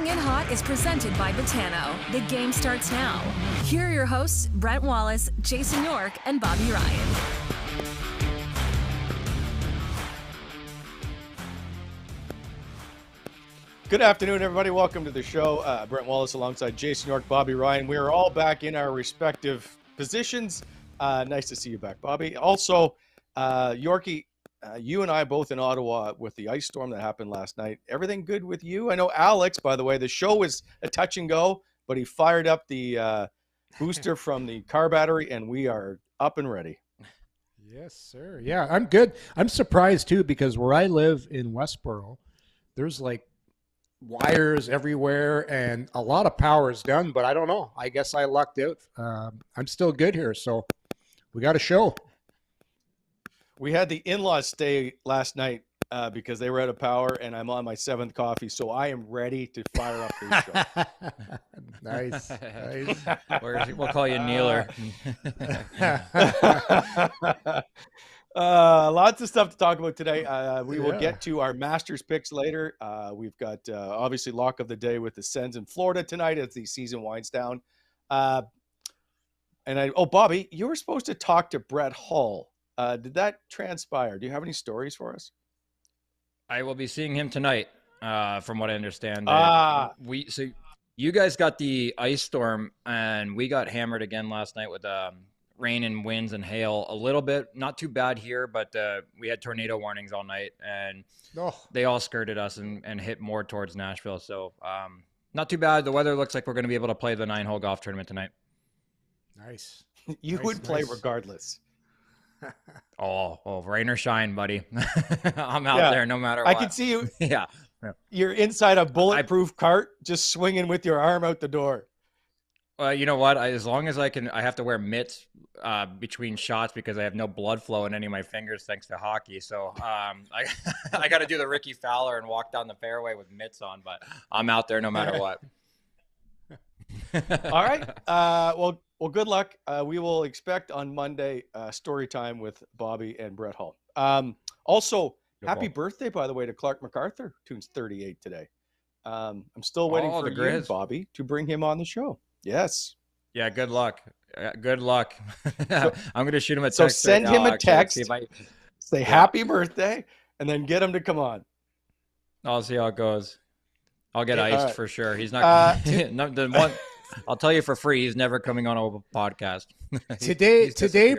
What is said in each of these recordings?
Coming in Hot is presented by Betano. The game starts now. Here are your hosts, Brent Wallace, Jason York, and Bobby Ryan. Good afternoon, everybody. Welcome to the show. Brent Wallace alongside Jason York, Bobby Ryan. We are all back in our respective positions. Nice to see you back, Bobby. Also, Yorkie, you and I both in Ottawa with the ice storm that happened last night. Everything good with you? I know Alex, by the way, the show was a touch and go, but he fired up the booster from the car battery, and we are up and ready. Yes, sir. Yeah, I'm good. I'm surprised, too, because where I live in Westboro, there's like wires everywhere and a lot of power is done, but I don't know. I guess I lucked out. I'm still good here, so we got a show. We had the in-laws stay last night because they were out of power, and I'm on my 7th coffee, so I am ready to fire up this show. Nice. We'll call you Kneeler. Lots of stuff to talk about today. We will get to our Masters picks later. We've got obviously lock of the day with the Sens in Florida tonight as the season winds down. Bobby, you were supposed to talk to Brett Hull. Did that transpire? Do you have any stories for us? I will be seeing him tonight, from what I understand. So you guys got the ice storm, and we got hammered again last night with rain and winds and hail a little bit. Not too bad here, but we had tornado warnings all night, and they all skirted us and hit more towards Nashville. So not too bad. The weather looks like we're going to be able to play the 9-hole golf tournament tonight. Nice. You would play regardless. Rain or shine, buddy. I'm out there no matter what. I can see you. Yeah. You're inside a bulletproof cart just swinging with your arm out the door. You know what? As long as I have to wear mitts between shots because I have no blood flow in any of my fingers thanks to hockey. So I got to do the Ricky Fowler and walk down the fairway with mitts on, but I'm out there no matter what. All right. Well, good luck. We will expect on Monday story time with Bobby and Brett Hull. Also, happy birthday, by the way, to Clark MacArthur, who's 38 today. I'm still waiting for you, Bobby, to bring him on the show. Yes. Yeah, good luck. Good luck. I'm going to shoot him a text. So send him a text, say happy birthday, and then get him to come on. I'll see how it goes. I'll get iced for sure. He's not I'll tell you for free, he's never coming on a podcast. Today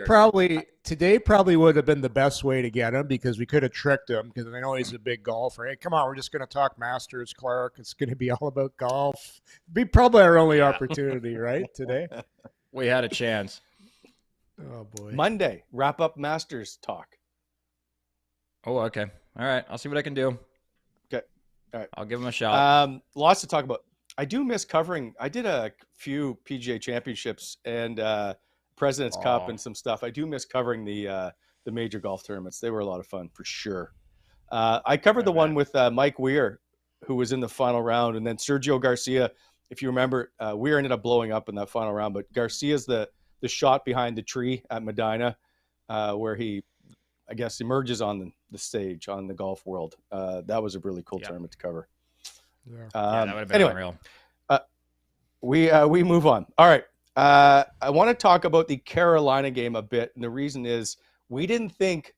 probably would have been the best way to get him because we could have tricked him because I know he's a big golfer. Hey, come on, we're just going to talk Masters, Clark. It's going to be all about golf. Be probably our only opportunity, right? Today. We had a chance. Oh boy. Monday, wrap up Masters talk. Oh, okay. All right. I'll see what I can do. Okay. All right. I'll give him a shot. Lots to talk about. I do miss covering. I did a few PGA championships and President's Cup and some stuff. I do miss covering the major golf tournaments. They were a lot of fun for sure. I covered the one with Mike Weir, who was in the final round, and then Sergio Garcia. If you remember, Weir ended up blowing up in that final round, but Garcia's the shot behind the tree at Medina, where he, I guess, emerges on the stage on the golf world. That was a really cool tournament to cover. Yeah, that would have been unreal. We move on. All right. I want to talk about the Carolina game a bit. And the reason is we didn't think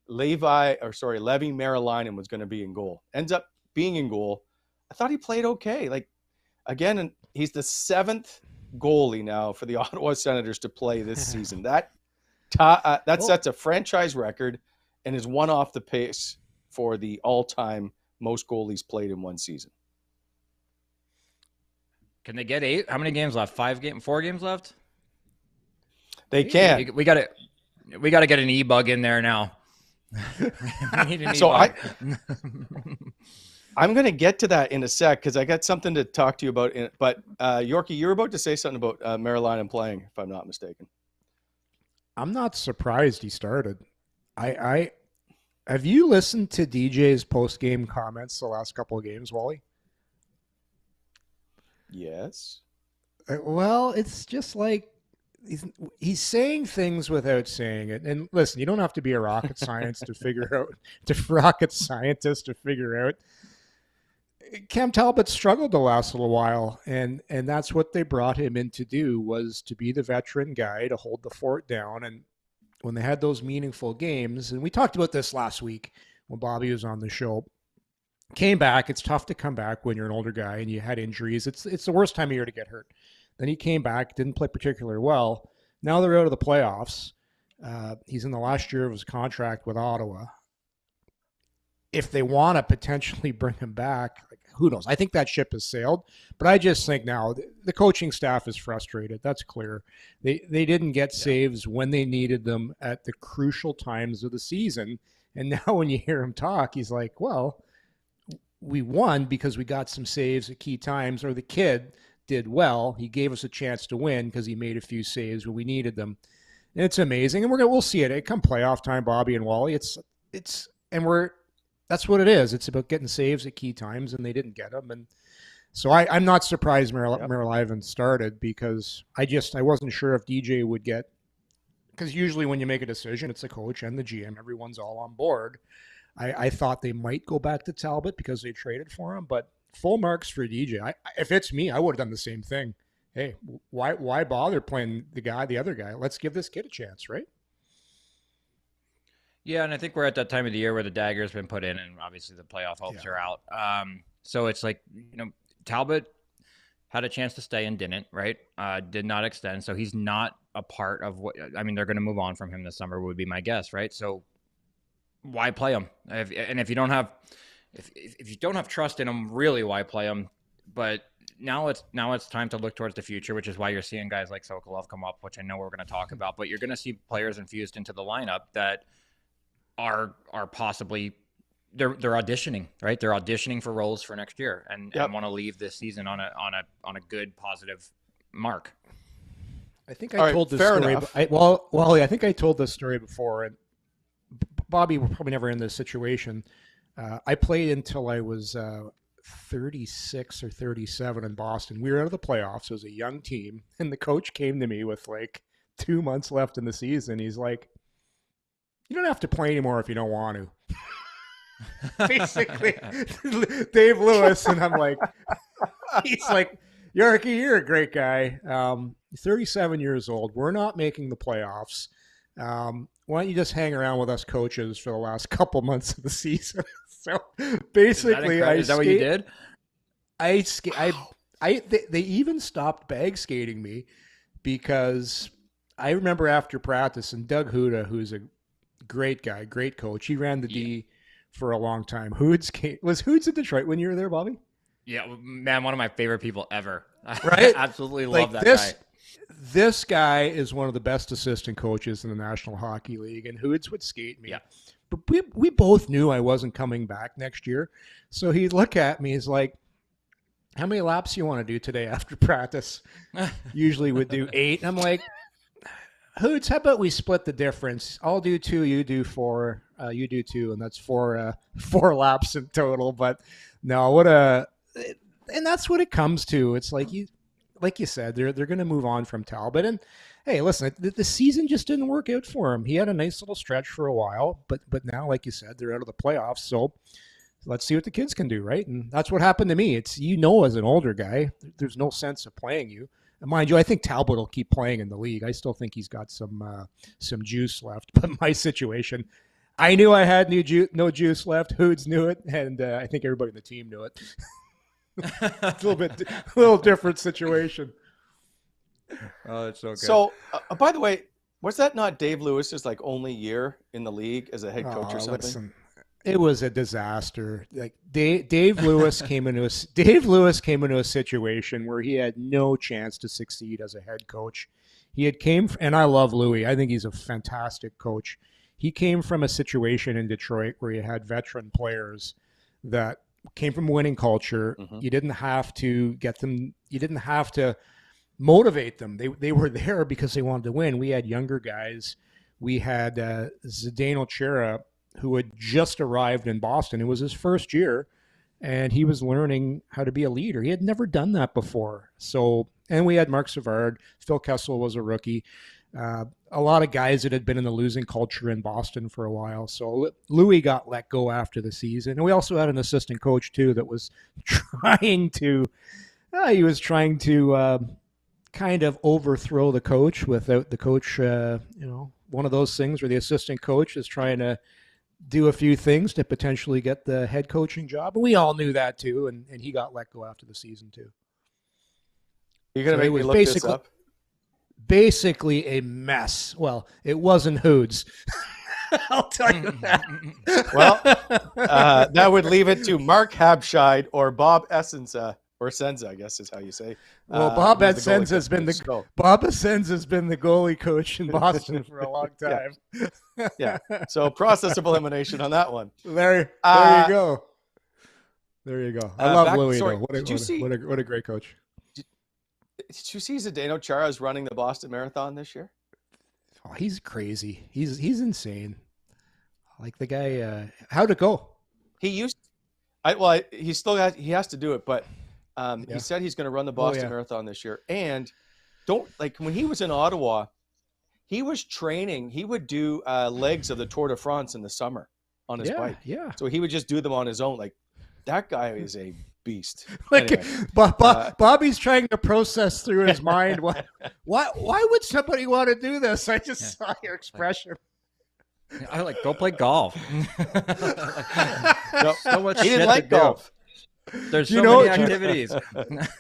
Leevi Merilainen was going to be in goal. Ends up being in goal. I thought he played okay. Like, again, he's the 7th goalie now for the Ottawa Senators to play this season. That sets a franchise record and is one off the pace for the all-time most goalies played in one season. Can they get 8? How many games left? 4 games left? They can. We got to get an e-bug in there now. I'm going to get to that in a sec because I got something to talk to you about. But Yorkie, you were about to say something about Merilainen playing, if I'm not mistaken. I'm not surprised he started. I have you listened to DJ's post-game comments the last couple of games, Wally? Yes. Well, it's just like he's saying things without saying it. And listen, you don't have to be a rocket scientist to figure out Cam Talbot struggled the last little while, and that's what they brought him in to do, was to be the veteran guy to hold the fort down. And when they had those meaningful games, and we talked about this last week when Bobby was on the show, came back. It's tough to come back when you're an older guy and you had injuries. It's the worst time of year to get hurt. Then he came back, didn't play particularly well. Now they're out of the playoffs. He's in the last year of his contract with Ottawa. If they want to potentially bring him back, like, who knows? I think that ship has sailed. But I just think now the coaching staff is frustrated. That's clear. They didn't get saves when they needed them at the crucial times of the season. And now when you hear him talk, he's like, well, we won because we got some saves at key times, or the kid did well. He gave us a chance to win because he made a few saves when we needed them. And it's amazing. And we'll see it. Come playoff time, Bobby and Wally. That's what it is. It's about getting saves at key times, and they didn't get them. And so I'm not surprised Merilainen started, because I wasn't sure if DJ would get, because usually when you make a decision, it's the coach and the GM. Everyone's all on board. I thought they might go back to Talbot because they traded for him, but full marks for DJ. If it's me, I would have done the same thing. Hey, why bother playing the other guy? Let's give this kid a chance, right? Yeah, and I think we're at that time of the year where the dagger's been put in, and obviously the playoff hopes are out. So it's like, Talbot had a chance to stay and didn't, right? Did not extend, so he's not a part of what. I mean, they're going to move on from him this summer, would be my guess, right? So why play him? If you don't have trust in him, really, why play him? But now it's time to look towards the future, which is why you're seeing guys like Sokolov come up, which I know we're going to talk about. But you're going to see players infused into the lineup that are possibly they're auditioning, right? They're auditioning for roles for next year, and want to leave this season on a good, positive mark. I think I told this story. I think I told this story before, and Bobby, we're probably never in this situation. I played until I was 36 or 37 in Boston. We were out of the playoffs. It was a young team, and the coach came to me with like 2 months left in the season. He's like, "You don't have to play anymore if you don't want to." Basically, Dave Lewis, and I'm like, he's like, "Yorkie, you're a great guy. 37 years old. We're not making the playoffs. Why don't you just hang around with us coaches for the last couple months of the season?" So basically, is that what you did? They even stopped bag skating me, because I remember after practice, and Doug Huda, who's a great guy, great coach, he ran the D for a long time. Was Hoods in Detroit when you were there, Bobby? Yeah, man, one of my favorite people ever. Right? I absolutely love that guy. This guy is one of the best assistant coaches in the National Hockey League, and Hoods would skate me. Yeah. But we both knew I wasn't coming back next year. So he'd look at me, he's like, "How many laps do you want to do today after practice?" Usually would do 8. And I'm like, "Hoods, how about we split the difference? I'll do 2, you do 4, you do 2, and that's 4 laps in total." But no, and that's what it comes to. It's like you said, they're going to move on from Talbot. And hey, listen, the season just didn't work out for him. He had a nice little stretch for a while, but now, like you said, they're out of the playoffs. So let's see what the kids can do, right? And that's what happened to me. It's, as an older guy, there's no sense of playing you. And mind you, I think Talbot will keep playing in the league. I still think he's got some juice left. But my situation, I knew I had no juice left. Hoods knew it, and I think everybody in the team knew it. It's a little different situation. Oh, it's so good. So, by the way, was that not Dave Lewis's only year in the league as a head coach or something? Listen, it was a disaster. Like Dave Lewis came into a situation where he had no chance to succeed as a head coach. And I love Louis. I think he's a fantastic coach. He came from a situation in Detroit where you had veteran players that came from winning culture. Mm-hmm. You didn't have to get them. You didn't have to motivate them. They were there because they wanted to win. We had younger guys. We had Zdeno Chara, who had just arrived in Boston. It was his first year, and he was learning how to be a leader. He had never done that before. So, and we had Mark Savard. Phil Kessel was a rookie. A lot of guys that had been in the losing culture in Boston for a while. So Louis got let go after the season. And we also had an assistant coach, too, that was trying to kind of overthrow the coach without the coach, one of those things where the assistant coach is trying to do a few things to potentially get the head coaching job. And we all knew that, too. And he got let go after the season, too. You're going to make me look this up? Basically a mess. Well, it wasn't Hoods. I'll tell you that. Well, that would leave it to Mark Habscheid or Bob Essensa, or Senza, I guess is how you say. Well, Bob Essensa has been the goalie coach in Boston for a long time. Yeah. So process of elimination on that one. There you go. There you go. I love Louis, though. What a great coach. Did you see Zdeno Chara is running the Boston Marathon this year? Oh, he's crazy. He's insane. Like the guy. How'd it go? He has to do it, but he said he's going to run the Boston Marathon this year. And when he was in Ottawa, he was training. He would do legs of the Tour de France in the summer on his bike. Yeah. So he would just do them on his own. Like, that guy is a beast. Anyway, Bobby's trying to process through his mind. Why would somebody want to do this? I just saw your expression. I go play golf. So much he shit didn't like to golf. Do. There's so many activities.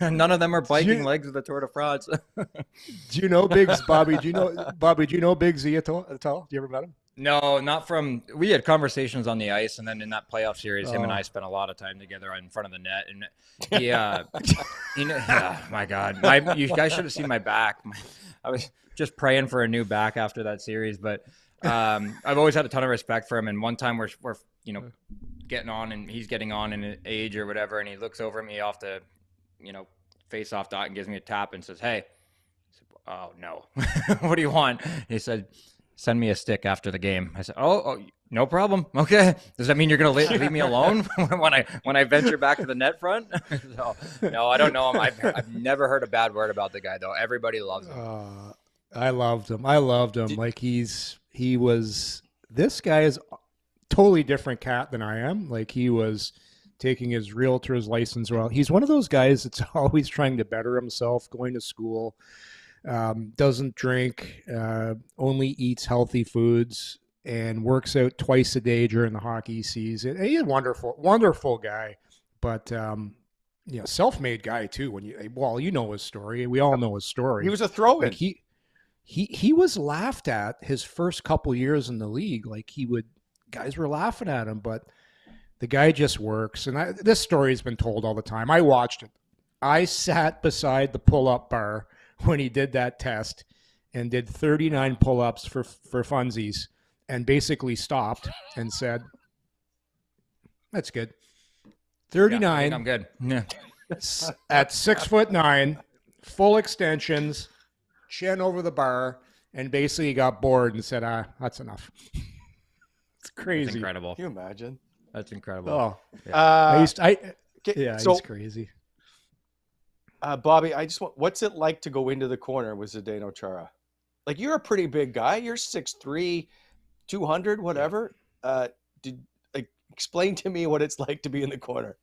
None of them are biking legs of the Tour de France. Do you know Biggs, Bobby? Do you know Big Z at all? Do you ever met him? No, not from. We had conversations on the ice, and then in that playoff series, him and I spent a lot of time together in front of the net. And my God, you guys should have seen my back. I was just praying for a new back after that series, but I've always had a ton of respect for him. And one time we're getting on, and he's getting on in age or whatever, and he looks over at me off the face off dot and gives me a tap and says, "Hey," I said, "Oh no, what do you want?" He said, "Send me a stick after the game." I said, "Oh, no problem. Okay. Does that mean you're going to leave me alone when I venture back to the net front?" So, no, I don't know him. I've never heard a bad word about the guy, though. Everybody loves him. I loved him. Like this guy is totally different cat than I am. Like, he was taking his realtor's license. Well, he's one of those guys that's always trying to better himself, going to school. Doesn't drink, only eats healthy foods, and works out twice a day during the hockey season. And he's a wonderful guy, but self-made guy too. You know his story. We all know his story. He was a throw-in. Like he was laughed at his first couple years in the league. Like, guys were laughing at him, but the guy just works. And this story has been told all the time. I watched it. I sat beside the pull-up bar when he did that test and did 39 pull-ups for funsies, and basically stopped and said, "That's good." 39. I'm good. Yeah. At 6'9", full extensions, chin over the bar, and basically got bored and said, "That's enough." It's crazy. That's incredible. Can you imagine? That's incredible. Oh, yeah. He's crazy. Bobby, what's it like to go into the corner with Zdeno Chara? Like, you're a pretty big guy. You're 6'3", 200, whatever. Explain to me what it's like to be in the corner.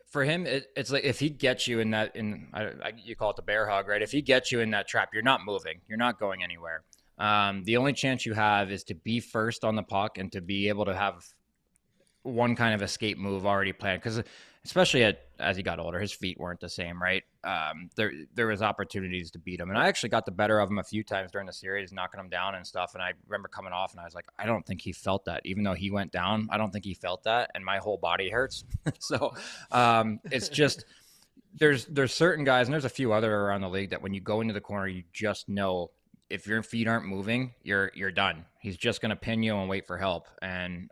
For him, it's like if he gets you you call it the bear hug, right? If he gets you in that trap, you're not moving. You're not going anywhere. The only chance you have is to be first on the puck and to be able to have one kind of escape move already planned. Because especially as he got older, his feet weren't the same, right? There was opportunities to beat him. And I actually got the better of him a few times during the series, knocking him down and stuff. And I remember coming off and I was like, I don't think he felt that. Even though he went down, I don't think he felt that. And my whole body hurts. So it's just, there's certain guys, and there's a few other around the league that when you go into the corner, you just know if your feet aren't moving, you're done. He's just going to pin you and wait for help. And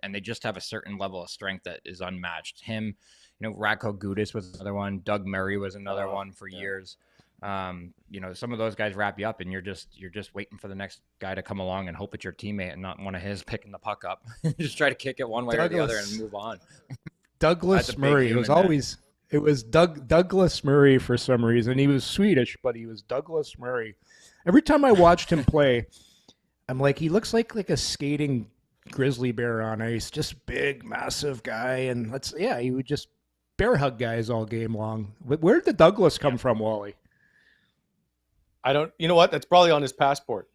they just have a certain level of strength that is unmatched. Him, Radko Gudas was another one. Doug Murray was another one for years. Some of those guys wrap you up, and you're just waiting for the next guy to come along and hope it's your teammate and not one of his picking the puck up. Just try to kick it one way or the other and move on. Douglas Murray. It was Douglas Murray for some reason. He was Swedish, but he was Douglas Murray. Every time I watched him play, I'm like, he looks like a skating grizzly bear on ice, just big, massive guy, and he would just bear hug guys all game long. Where did the Douglas come from, Wally? You know what? That's probably on his passport.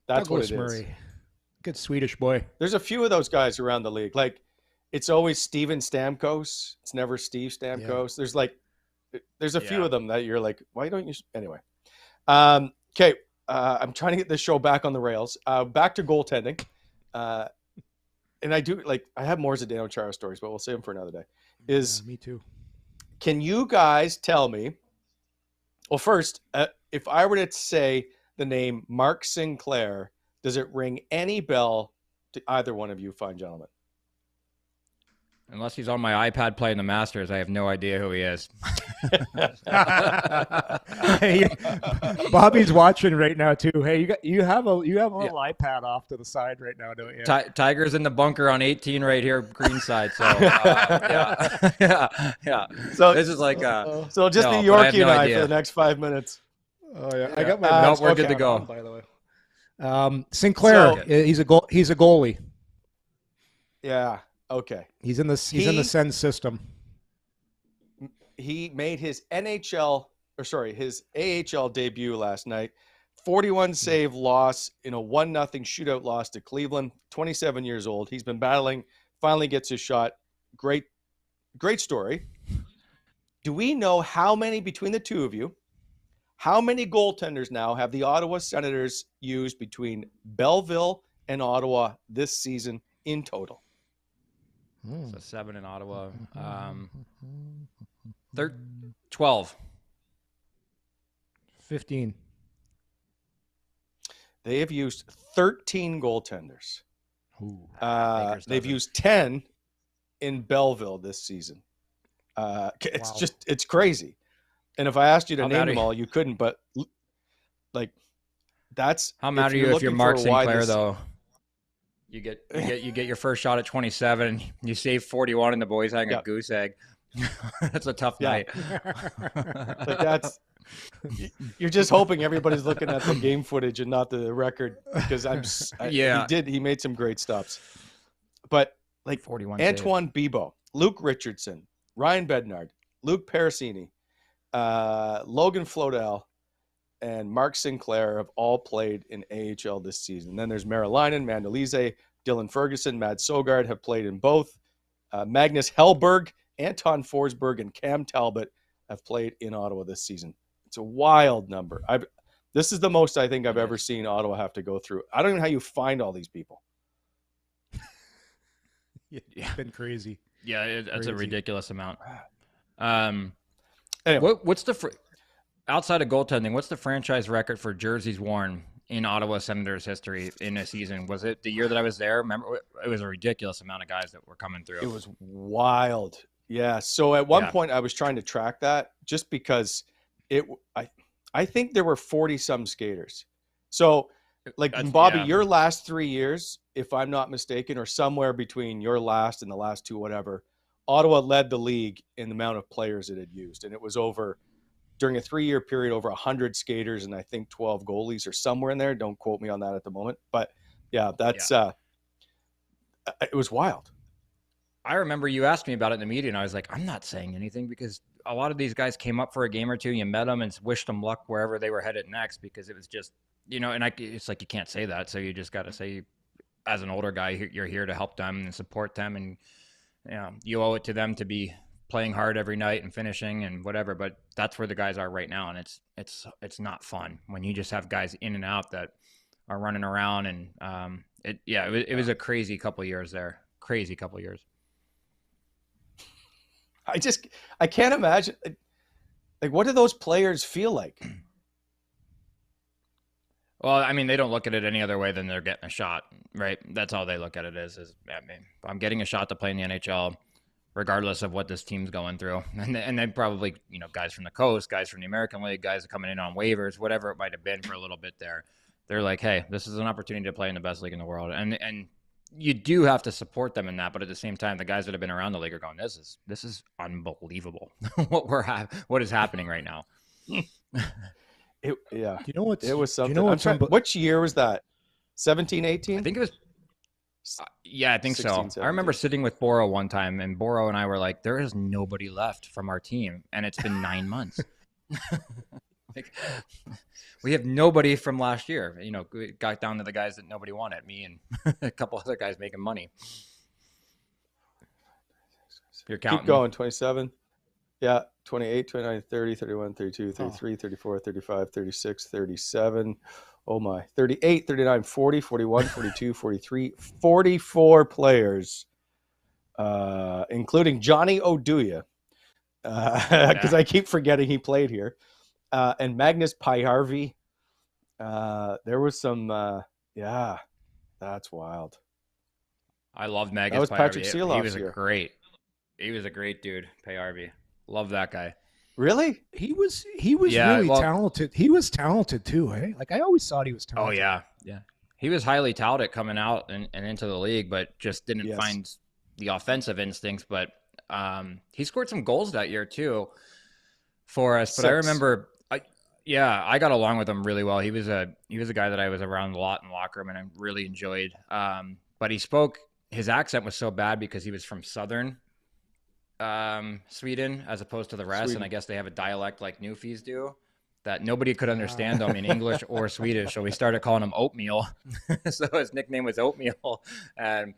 That's Douglas what it Murray. is. Good Swedish boy. There's a few of those guys around the league. Like, it's always Steven Stamkos. It's never Steve Stamkos. Yeah. There's a few of them that you're like, why don't you? Anyway. Okay. I'm trying to get this show back on the rails. Back to goaltending. And I have more Zdeno Chara stories, but we'll save them for another day. Me too. Can you guys tell me? Well, first, if I were to say the name Mark Sinclair, does it ring any bell to either one of you fine gentlemen? Unless he's on my iPad playing the Masters, I have no idea who he is. Hey, Bobby's watching right now too. Hey, you have a little iPad off to the side right now, don't you? Tiger's in the bunker on 18 right here, green side. So yeah. So this is like so just the Yorkie and I for the next 5 minutes. Oh yeah, I got my we're good to go. On, by the way, Sinclair, he's a goalie. Yeah. Okay. He's in the Sens system. He made his his AHL debut last night. 41 save loss in a 1-0 shootout loss to Cleveland. 27 years old. He's been battling, finally gets his shot. Great story. Do we know how many, between the two of you, how many goaltenders now have the Ottawa Senators used between Belleville and Ottawa this season in total? So 7 in Ottawa. 12. 15. They have used 13 goaltenders. They've used 10 in Belleville this season. It's crazy. And if I asked you to name them all, you couldn't. But that's how mad are you if you're Mark Sinclair though? You get your first shot at 27. You save 41, and the boys having a goose egg. That's a tough night. You're just hoping everybody's looking at the game footage and not the record, because he made some great stops. But 41 Antoine Bibeau, Luke Richardson, Ryan Bednard, Luke Parasini, Logan Flodell, and Mark Sinclair have all played in AHL this season. Then there's Merilainen, Mandalize, Dylan Ferguson, Mads Sogard have played in both. Magnus Hellberg, Anton Forsberg, and Cam Talbot have played in Ottawa this season. It's a wild number. This is the most I think I've ever seen Ottawa have to go through. I don't know how you find all these people. It's been crazy. Yeah, that's a ridiculous amount. Anyway. What's outside of goaltending, what's the franchise record for jerseys worn in Ottawa Senators history in a season? Was it the year that I was there? Remember, it was a ridiculous amount of guys that were coming through. It was wild. Yeah. So at one point I was trying to track that just because I think there were 40 some skaters. So Bobby, your last 3 years, if I'm not mistaken, or somewhere between your last and the last two, whatever, Ottawa led the league in the amount of players it had used. And it was during a 3-year period, over 100 skaters and I think 12 goalies or somewhere in there. Don't quote me on that at the moment. But it was wild. I remember you asked me about it in the media, and I was like, I'm not saying anything, because a lot of these guys came up for a game or two. You met them and wished them luck wherever they were headed next, because it was just, it's like you can't say that. So you just got to say, as an older guy, you're here to help them and support them, and you owe it to them to be playing hard every night and finishing and whatever. But that's where the guys are right now, and it's not fun when you just have guys in and out that are running around. And it was a crazy couple of years there. Crazy couple of years. I can't imagine. What do those players feel like? Well, I mean, they don't look at it any other way than they're getting a shot, right? That's all they look at it as. I'm getting a shot to play in the NHL, regardless of what this team's going through. And then probably, guys from the coast, guys from the American League, guys coming in on waivers, whatever it might have been for a little bit there. They're like, hey, this is an opportunity to play in the best league in the world. And you do have to support them in that, but at the same time, the guys that have been around the league are going, this is unbelievable what is happening right now. Yeah. You know what's? It was something. You know Which year was that? 17, 18? I think it was. Yeah, I think 16, so. 17. I remember sitting with Boro one time, and Boro and I were like, "There is nobody left from our team, and it's been 9 months. Like, we have nobody from last year. You know, we got down to the guys that nobody wanted, me and a couple other guys making money." You're counting. Keep going. 27. Yeah. 28, 29, 30, 31, 32, 33, 34, 35, 36, 37. Oh my. 38, 39, 40, 41, 42, 43, 44 players, including Johnny Oduya, because I keep forgetting he played here, and Magnus Paajarvi. There was some, yeah, that's wild. I love Magnus. That was Paajarvi. Patrick Seeloff's He was year. He was a great dude, Paajarvi. Love that guy. Really? He was really talented. He was talented too, eh? Like I always thought he was talented. Oh yeah. He was highly touted coming out and into the league, but just didn't find the offensive instincts. But he scored some goals that year too for us. But 6. I remember, I got along with him really well. He was a guy that I was around a lot in the locker room, and I really enjoyed. But his accent was so bad because he was from southern Sweden as opposed to the rest, and I guess they have a dialect like Newfies do that nobody could understand them in English or Swedish, so we started calling him Oatmeal. So his nickname was Oatmeal, and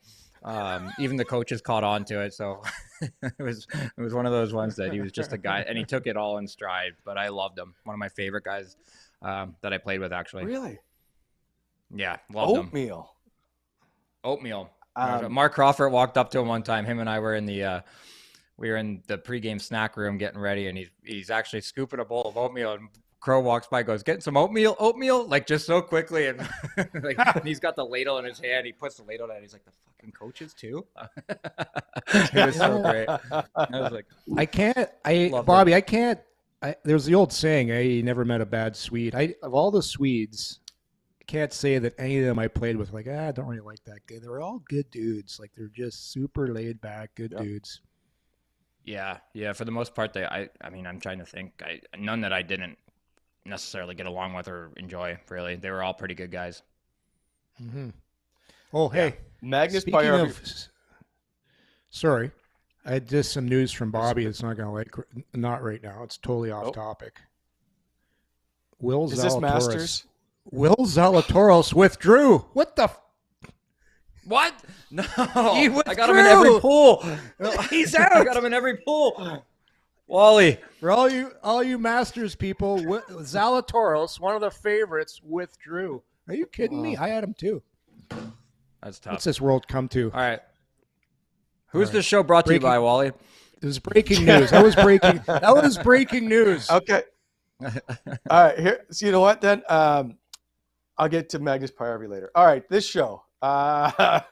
even the coaches caught on to it. So it was one of those ones that he was just a guy, and he took it all in stride. But I loved him. One of my favorite guys that I played with, actually. Really? Yeah, loved him. Oatmeal. Mark Crawford walked up to him one time. Him and I were in the pregame snack room getting ready, and he's actually scooping a bowl of oatmeal, and Crow walks by, goes, "Getting some oatmeal," like just so quickly, and like and he's got the ladle in his hand. He puts the ladle down. He's like, "The fucking coaches too." It was so great. I was like, Bobby, I can't. There's the old saying, "You never met a bad Swede." Of all the Swedes, I can't say that any of them I played with, like, I don't really like that guy. They were all good dudes. Like they're just super laid back, good dudes. Yeah. For the most part, I mean, I'm trying to think. None that I didn't necessarily get along with or enjoy. Really, they were all pretty good guys. Mm-hmm. Oh, hey, Magnus Paajarvi. Sorry, I had just some news from Bobby. It's not going to not right now. It's totally off topic. Is this Masters? Will Zalatoris withdrew. What the? What? No, I got him in every pool. He's out. I got him in every pool. Wally, for all you Masters people, Zalatoris, one of the favorites, withdrew. Are you kidding me? I had him too. That's tough. What's this world come to? All right. Who's this show brought to you by, Wally? It was breaking news. That was breaking news. Okay. All right. Here. So you know what? Then I'll get to Magnus Paajarvi later. All right. This show. I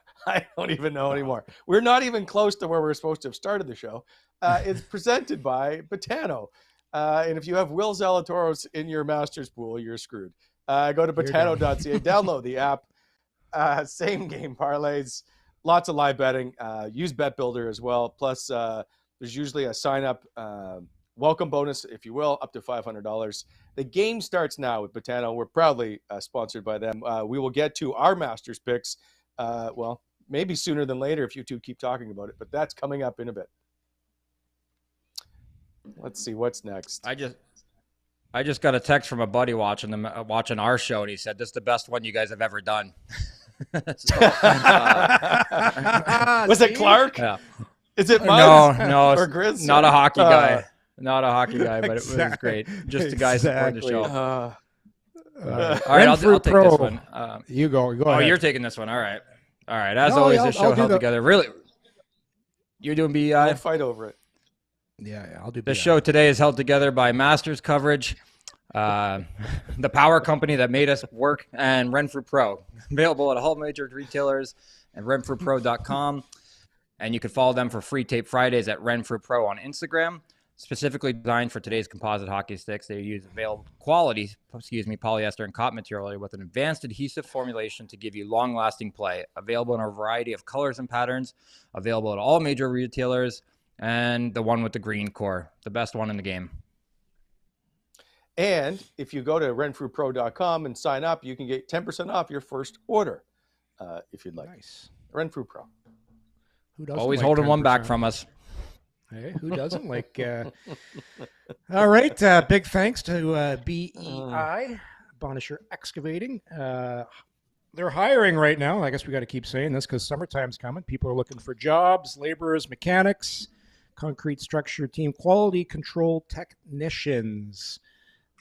don't even know anymore. We're not even close to where we're supposed to have started the show. It's presented by Betano. And if you have Will Zalatoris in your Masters pool, you're screwed. Go to Betano.ca, download the app. Same game parlays, lots of live betting. Use Bet Builder as well. Plus, there's usually a sign-up welcome bonus, if you will, up to $500. The game starts now with Betano. We're proudly sponsored by them. We will get to our Masters picks, maybe sooner than later if you two keep talking about it, but that's coming up in a bit. Let's see what's next. I just got a text from a buddy watching our show, and he said, "This is the best one you guys have ever done." Was it Clark? Yeah. Is it Muggs? No, or Grizz? Not a hockey guy. Not a hockey guy, but it was great. Just the guy supporting the show. All right, I'll take this one. You go ahead. Oh, you're taking this one. All right. As always, this show held together. Really, you're doing BI? I'll fight over it. Yeah, I'll do. The show today is held together by Masters Coverage, the power company that made us work, and Renfrew Pro. Available at all major retailers and renfrewpro.com. And you can follow them for free tape Fridays at Renfrew Pro on Instagram. Specifically designed for today's composite hockey sticks, they use available quality, polyester and cotton material with an advanced adhesive formulation to give you long-lasting play. Available in a variety of colors and patterns. Available at all major retailers. And the one with the green core, the best one in the game. And if you go to renfrewpro.com and sign up, you can get 10% off your first order if you'd like. Nice. Renfrew Pro. Who doesn't Always like holding 10%? one back from us. Hey, who doesn't like? All right. Big thanks to BEI, Bonisher Excavating. They're hiring right now. I guess we got to keep saying this because summertime's coming. People are looking for jobs, laborers, mechanics, concrete structure team, quality control technicians.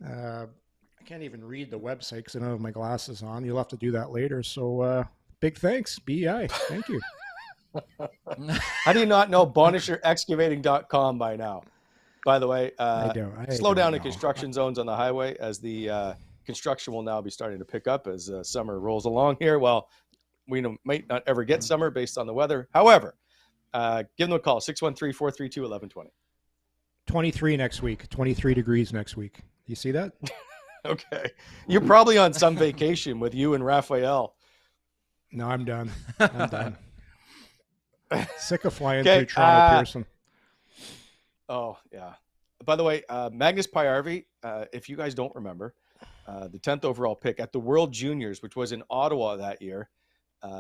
I can't even read the website because I don't have my glasses on. You'll have to do that later. So big thanks, BEI. Thank you. How do you not know BonisherExcavating.com by now? By the way, I slow don't down know. in construction zones on the highway as the construction will now be starting to pick up as summer rolls along here. Well, we might not ever get summer based on the weather. However, give them a call, 613-432-1120. 23 next week, 23 degrees next week. You see that? Okay. You're probably on some vacation with you and Raphael. No, I'm done. I'm done. Sick of flying through Toronto Pearson. Oh, yeah. By the way, Magnus Paajarvi, if you guys don't remember, the 10th overall pick at the World Juniors, which was in Ottawa that year,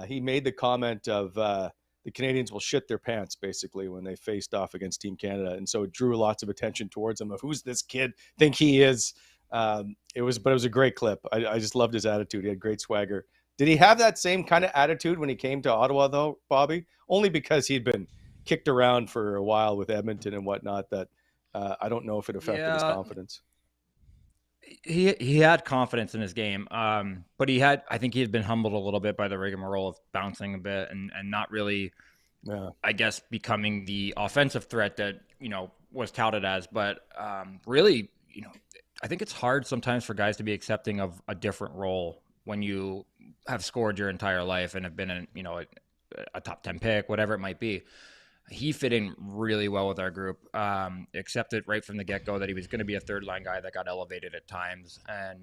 he made the comment of the Canadians will shit their pants, basically, when they faced off against Team Canada. And so it drew lots of attention towards him of who's this kid think he is. It was a great clip. I just loved his attitude. He had great swagger. Did he have that same kind of attitude when he came to Ottawa, though, Bobby? Only because he'd been kicked around for a while with Edmonton and whatnot that I don't know if it affected his confidence. He had confidence in his game, but I think he had been humbled a little bit by the rigmarole of bouncing a bit and not really, I guess, becoming the offensive threat that, was touted as. But really, I think it's hard sometimes for guys to be accepting of a different role when you have scored your entire life and have been in, a top 10 pick, whatever it might be. He fit in really well with our group, accepted right from the get-go that he was going to be a third-line guy that got elevated at times. And,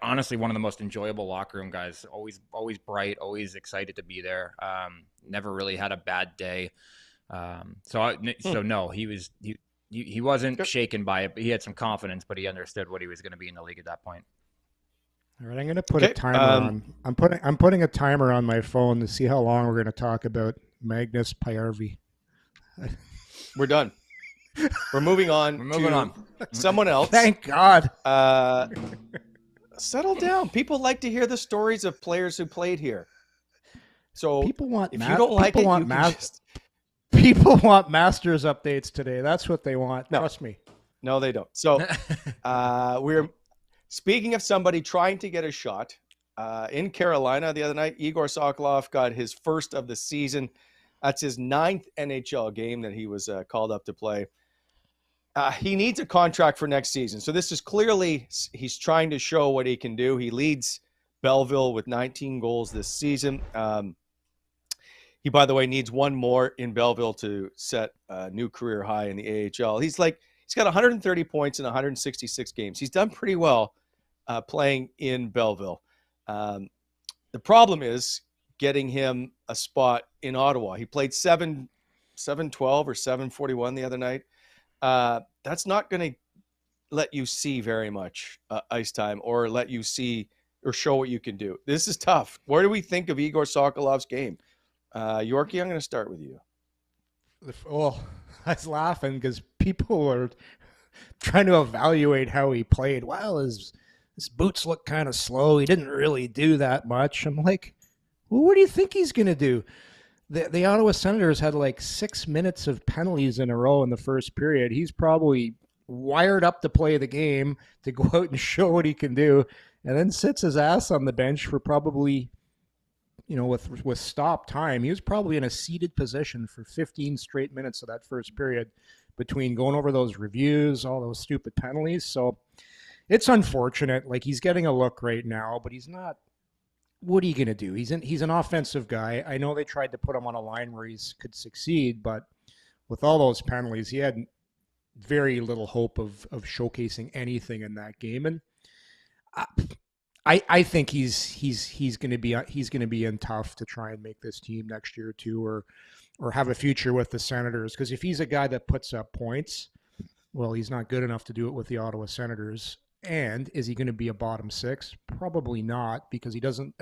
honestly, one of the most enjoyable locker room guys, always bright, always excited to be there. Never really had a bad day. So no, he wasn't shaken by it, but he had some confidence, but he understood what he was going to be in the league at that point. All right, I'm going to put a timer on. I'm putting a timer on my phone to see how long we're going to talk about Magnus Paajarvi. We're done. We're moving on. Someone else. Thank God. Settle down. People like to hear the stories of players who played here. So people want if you don't like it, you can just... People want Masters updates today. That's what they want. No. Trust me. No, they don't. So we're speaking of somebody trying to get a shot. In Carolina the other night, Egor Sokolov got his first of the season. That's his 9th NHL game that he was called up to play. He needs a contract for next season. So this is clearly, he's trying to show what he can do. He leads Belleville with 19 goals this season. He, by the way, needs one more in Belleville to set a new career high in the AHL. He's got 130 points in 166 games. He's done pretty well playing in Belleville. The problem is getting him a spot in Ottawa. He played 7-12 or 7-41 the other night. That's not going to let you see very much ice time or let you see or show what you can do. This is tough. Where do we think of Egor Sokolov's game? Yorkie, I'm going to start with you. Well, I was laughing because people are trying to evaluate how he played. Well, his boots look kind of slow. He didn't really do that much. I'm like, well, what do you think he's going to do? The Ottawa Senators had 6 minutes of penalties in a row in the first period. He's probably wired up to play the game, to go out and show what he can do, and then sits his ass on the bench for probably, with stop time. He was probably in a seated position for 15 straight minutes of that first period between going over those reviews, all those stupid penalties. So it's unfortunate. He's getting a look right now, but he's not. What are you going to do? He's an offensive guy. I know they tried to put him on a line where he could succeed, but with all those penalties, he had very little hope of showcasing anything in that game. And I think he's going to be in tough to try and make this team next year too, or have a future with the Senators. Because if he's a guy that puts up points, Well, he's not good enough to do it with the Ottawa Senators. And is he going to be a bottom six? Probably not, because he doesn't,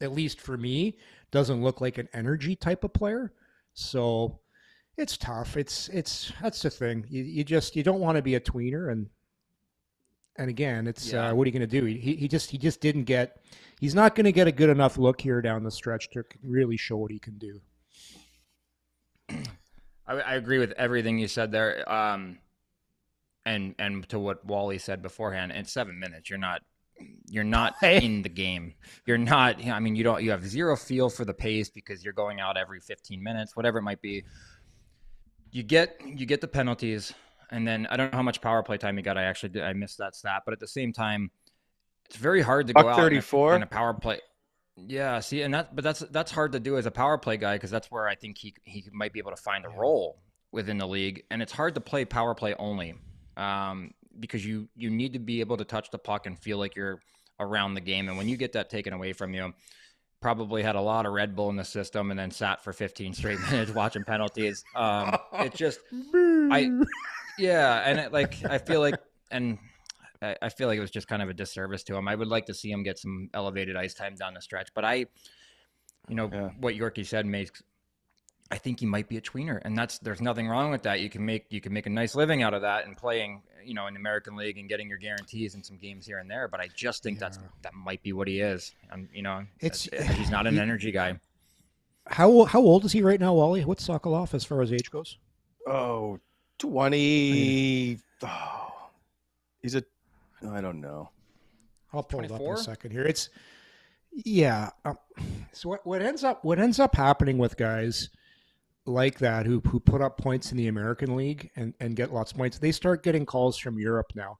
at least for me, doesn't look like an energy type of player. So it's tough. That's the thing. You don't want to be a tweener, and again, it's what are you going to do? He just didn't get. He's not going to get a good enough look here down the stretch to really show what he can do. I agree with everything you said there, and to what Wally said beforehand. In 7 minutes, you're not in the game. You're not. I mean, you have zero feel for the pace because you're going out every 15 minutes, whatever it might be. You get the penalties, and then I don't know how much power play time you got. I missed that stat, but at the same time, it's very hard to go out in a power play. Yeah, see, and that's hard to do as a power play guy, because that's where I think he might be able to find a role within the league, and it's hard to play power play only, because you need to be able to touch the puck and feel like you're around the game, and when you get that taken away from you, probably had a lot of Red Bull in the system and then sat for 15 straight minutes watching penalties. It just, and I feel like it was just kind of a disservice to him. I would like to see him get some elevated ice time down the stretch, but what Yorkie said I think he might be a tweener, and there's nothing wrong with that. You can make a nice living out of that and playing, in the American League and getting your guarantees in some games here and there. But I just think that might be what he is. And he's not an energy guy. How old is he right now, Wally? What's Sokolov as far as age goes? 20. I don't know. I'll pull 24? It up in a second here. So what ends up happening with guys like that who put up points in the American League and get lots of points, they start getting calls from Europe now.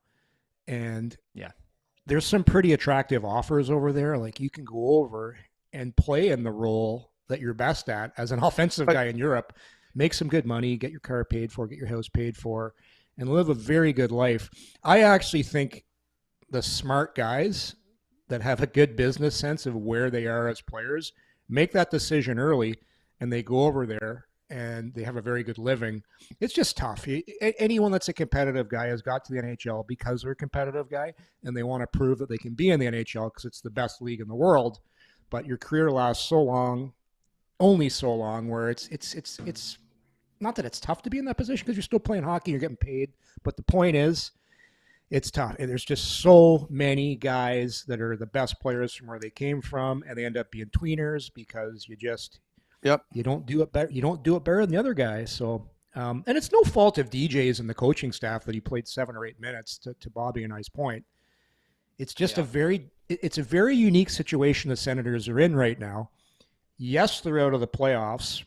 And there's some pretty attractive offers over there. Like, you can go over and play in the role that you're best at as an offensive guy in Europe, make some good money, get your car paid for, get your house paid for, and live a very good life. I actually think the smart guys that have a good business sense of where they are as players make that decision early, and they go over there and they have a very good living. It's just tough. Anyone that's a competitive guy has got to the NHL because they're a competitive guy, and they want to prove that they can be in the NHL because it's the best league in the world. But your career lasts so long, only so long, where it's not that it's tough to be in that position, because you're still playing hockey, you're getting paid. But the point is, it's tough. And there's just so many guys that are the best players from where they came from, and they end up being tweeners because you don't do it better. You don't do it better than the other guy. So, and it's no fault of DJs and the coaching staff that he played 7 or 8 minutes, to Bobby and I's point. It's just a very unique situation the Senators are in right now. Yes, they're out of the playoffs,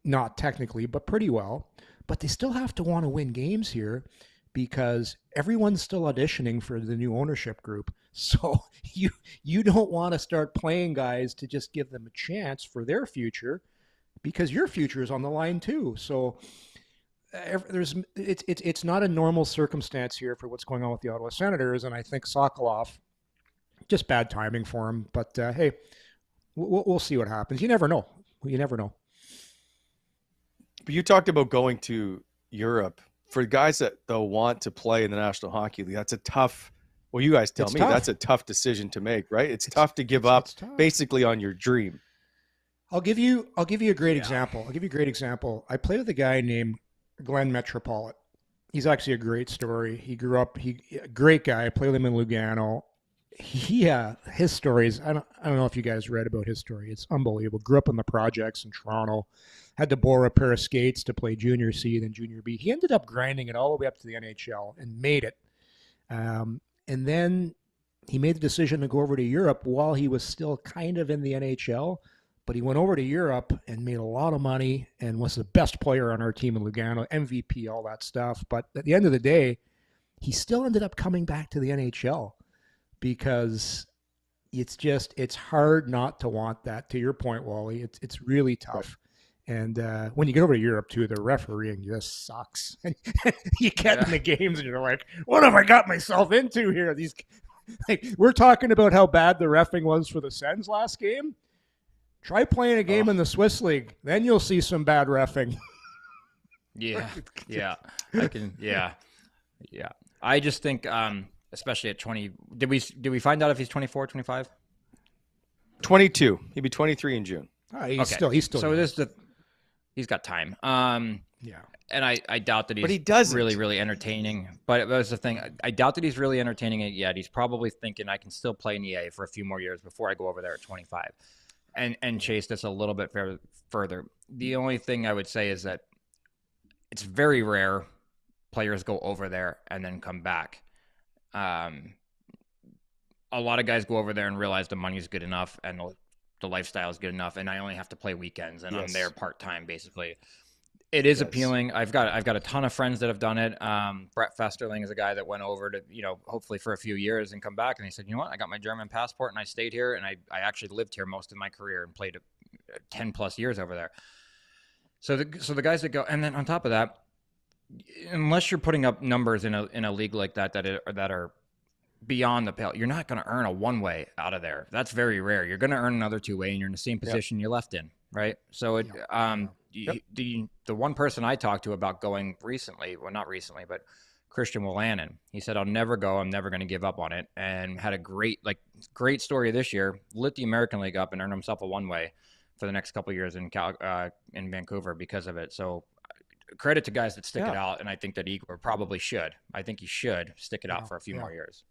not technically, but pretty well. But they still have to want to win games here, because everyone's still auditioning for the new ownership group. So you don't want to start playing guys to just give them a chance for their future, because your future is on the line too. So it's not a normal circumstance here for what's going on with the Ottawa Senators, and I think Sokolov, just bad timing for him. But hey, we'll see what happens. You never know. But you talked about going to Europe. For guys that they'll want to play in the National Hockey League, that's a tough. Well, you guys tell me that's a tough decision to make, right? It's tough to give up basically on your dream. I'll give you a great example. I played with a guy named Glenn Metropolit. He's actually a great story. He grew up. A great guy. I played with him in Lugano. His stories. I don't know if you guys read about his story. It's unbelievable. Grew up in the projects in Toronto. Had to borrow a pair of skates to play junior C, then junior B. He ended up grinding it all the way up to the NHL and made it. And then he made the decision to go over to Europe while he was still kind of in the NHL. But he went over to Europe and made a lot of money and was the best player on our team in Lugano, MVP, all that stuff. But at the end of the day, he still ended up coming back to the NHL, because it's hard not to want that. To your point, Wally, it's really tough. And when you get over to Europe, too, the refereeing just sucks. And you get in the games and you're like, what have I got myself into here? We're talking about how bad the reffing was for the Sens last game. Try playing a game in the Swiss League. Then you'll see some bad reffing. Yeah. Yeah. I just think, especially at 20, did we find out if he's 24, 25? 22. He'd be 23 in June. He's still. So he's got time. Yeah. And I doubt that he's But he doesn't. really, really entertaining. But that's the thing. I doubt that he's really entertaining it yet. He's probably thinking I can still play in the A for a few more years before I go over there at 25 and chase this a little bit further. The only thing I would say is that it's very rare players go over there and then come back. A lot of guys go over there and realize the money's good enough and the lifestyle is good enough, and I only have to play weekends, and I'm there part-time basically. It is appealing. I've got a ton of friends that have done it. Brett Festerling is a guy that went over to, hopefully for a few years and come back. And he said, you know what? I got my German passport and I stayed here, and I actually lived here most of my career and played 10 plus years over there. So the guys that go, and then on top of that, unless you're putting up numbers in a league like that are beyond the pale, you're not going to earn a one-way out of there. That's very rare. You're going to earn another two-way, and you're in the same position you left in, right? So the one person I talked to about going recently, well, not recently, but Christian Wolanin, he said, I'll never go. I'm never going to give up on it. And had a great story this year, lit the American League up and earned himself a one-way for the next couple of years in Vancouver because of it. So credit to guys that stick it out. And I think that Egor probably should. I think he should stick it out for a few more years.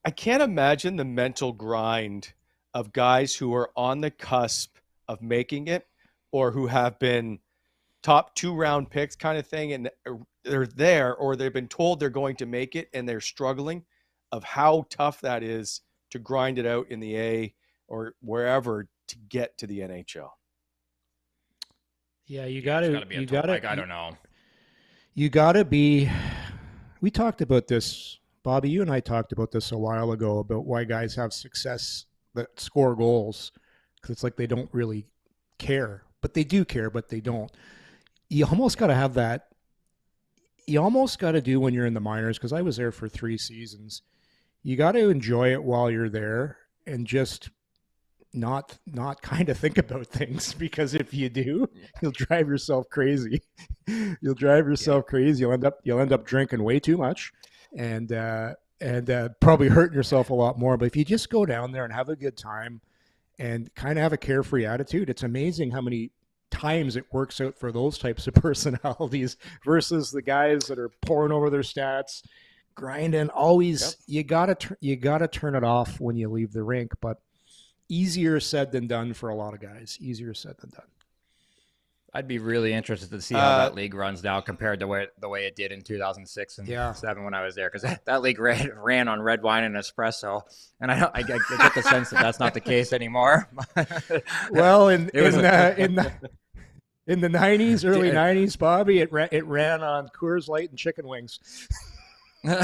I can't imagine the mental grind of guys who are on the cusp of making it, or who have been top 2-round picks kind of thing, and they're there, or they've been told they're going to make it and they're struggling, of how tough that is to grind it out in the A or wherever to get to the NHL. Yeah, I don't know. You got to be, we talked about this, Bobby, you and I talked about this a while ago, about why guys have success that score goals, because it's like they don't really care. But they do care, but they don't. You almost got to have that. You almost got to do when you're in the minors, because I was there for 3 seasons. You got to enjoy it while you're there and just not kind of think about things, because if you do, you'll drive yourself crazy. You'll drive yourself crazy. You'll end up drinking way too much and probably hurting yourself a lot more. But if you just go down there and have a good time and kind of have a carefree attitude, it's amazing how many times it works out for those types of personalities versus the guys that are pouring over their stats, grinding. Always, you gotta turn it off when you leave the rink. But easier said than done for a lot of guys. Easier said than done. I'd be really interested to see how that league runs now compared to the way it did in 2006 and 2007 when I was there, because that league ran on red wine and espresso, and I get the sense that that's not the case anymore. Well, in the 90s, early 90s, Bobby, it ran on Coors Light and chicken wings. Man,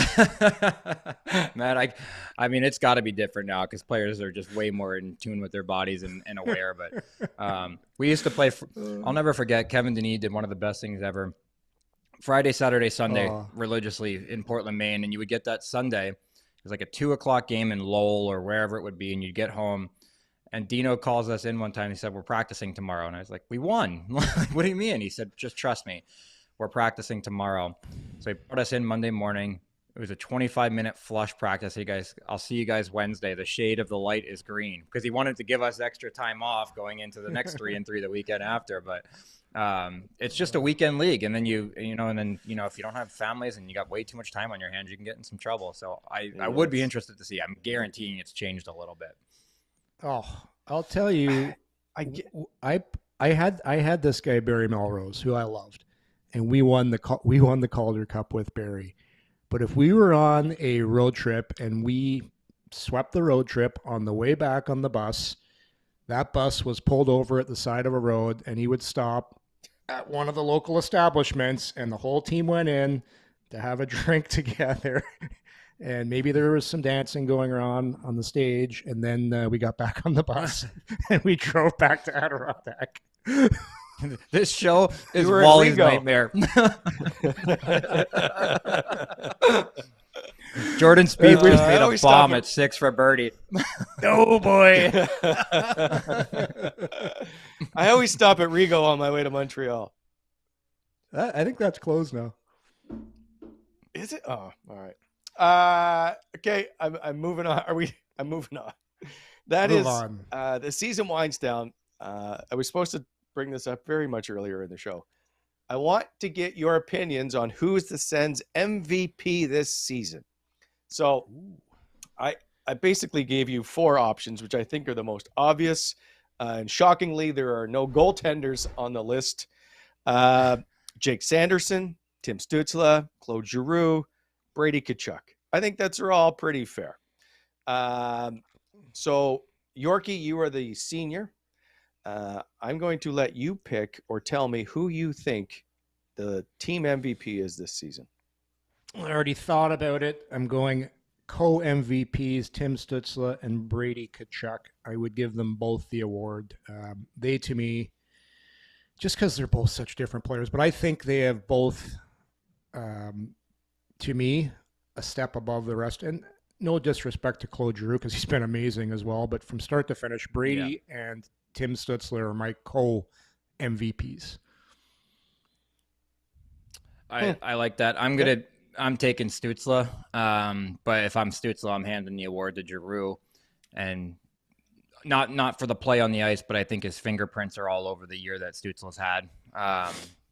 I mean, it's got to be different now because players are just way more in tune with their bodies and aware. But we used to play. I'll never forget. Kevin Denis did one of the best things ever. Friday, Saturday, Sunday, religiously in Portland, Maine, and you would get that Sunday. It was like a 2:00 game in Lowell or wherever it would be, and you'd get home. And Dino calls us in one time. He said, "We're practicing tomorrow," and I was like, "We won." What do you mean? He said, "Just trust me. We're practicing tomorrow." So he put us in Monday morning. It was a 25-minute flush practice. Hey guys, I'll see you guys Wednesday. The shade of the light is green, because he wanted to give us extra time off going into the next 3-3 the weekend after. But it's just a weekend league, and then if you don't have families and you got way too much time on your hands, you can get in some trouble. So I would be interested to see. I'm guaranteeing it's changed a little bit. Oh, I'll tell you, I had this guy Barry Melrose, who I loved, and we won the Calder Cup with Barry. But if we were on a road trip and we swept the road trip on the way back on the bus, that bus was pulled over at the side of a road, and he would stop at one of the local establishments, and the whole team went in to have a drink together. And maybe there was some dancing going on the stage, and then we got back on the bus and we drove back to Adirondack. This show is Wally's nightmare. Jordan Spieth just made a bomb at 6 for birdie. Oh boy! I always stop at Rigo on my way to Montreal. I think that's closed now. Is it? Oh, all right. Okay, I'm moving on. I'm moving on. That Move is on. the season winds down. I was supposed to bring this up very much earlier in the show. I want to get your opinions on who's the Sens MVP this season. So I basically gave you 4 options, which I think are the most obvious. And shockingly, there are no goaltenders on the list. Jake Sanderson, Tim Stützle, Claude Giroux, Brady Tkachuk. I think that's all pretty fair. So, Yorkie, you are the senior. I'm going to let you pick or tell me who you think the team MVP is this season. I already thought about it. I'm going co-MVPs, Tim Stützle and Brady Tkachuk. I would give them both the award. They, to me, just because they're both such different players, but I think they have both, to me, a step above the rest. And no disrespect to Claude Giroux because he's been amazing as well. But from start to finish, Brady and Tim Stützle are my co-MVPs. I like that. I'm taking Stützle. But if I'm Stützle, I'm handing the award to Giroux, and not for the play on the ice, but I think his fingerprints are all over the year that Stützle's had.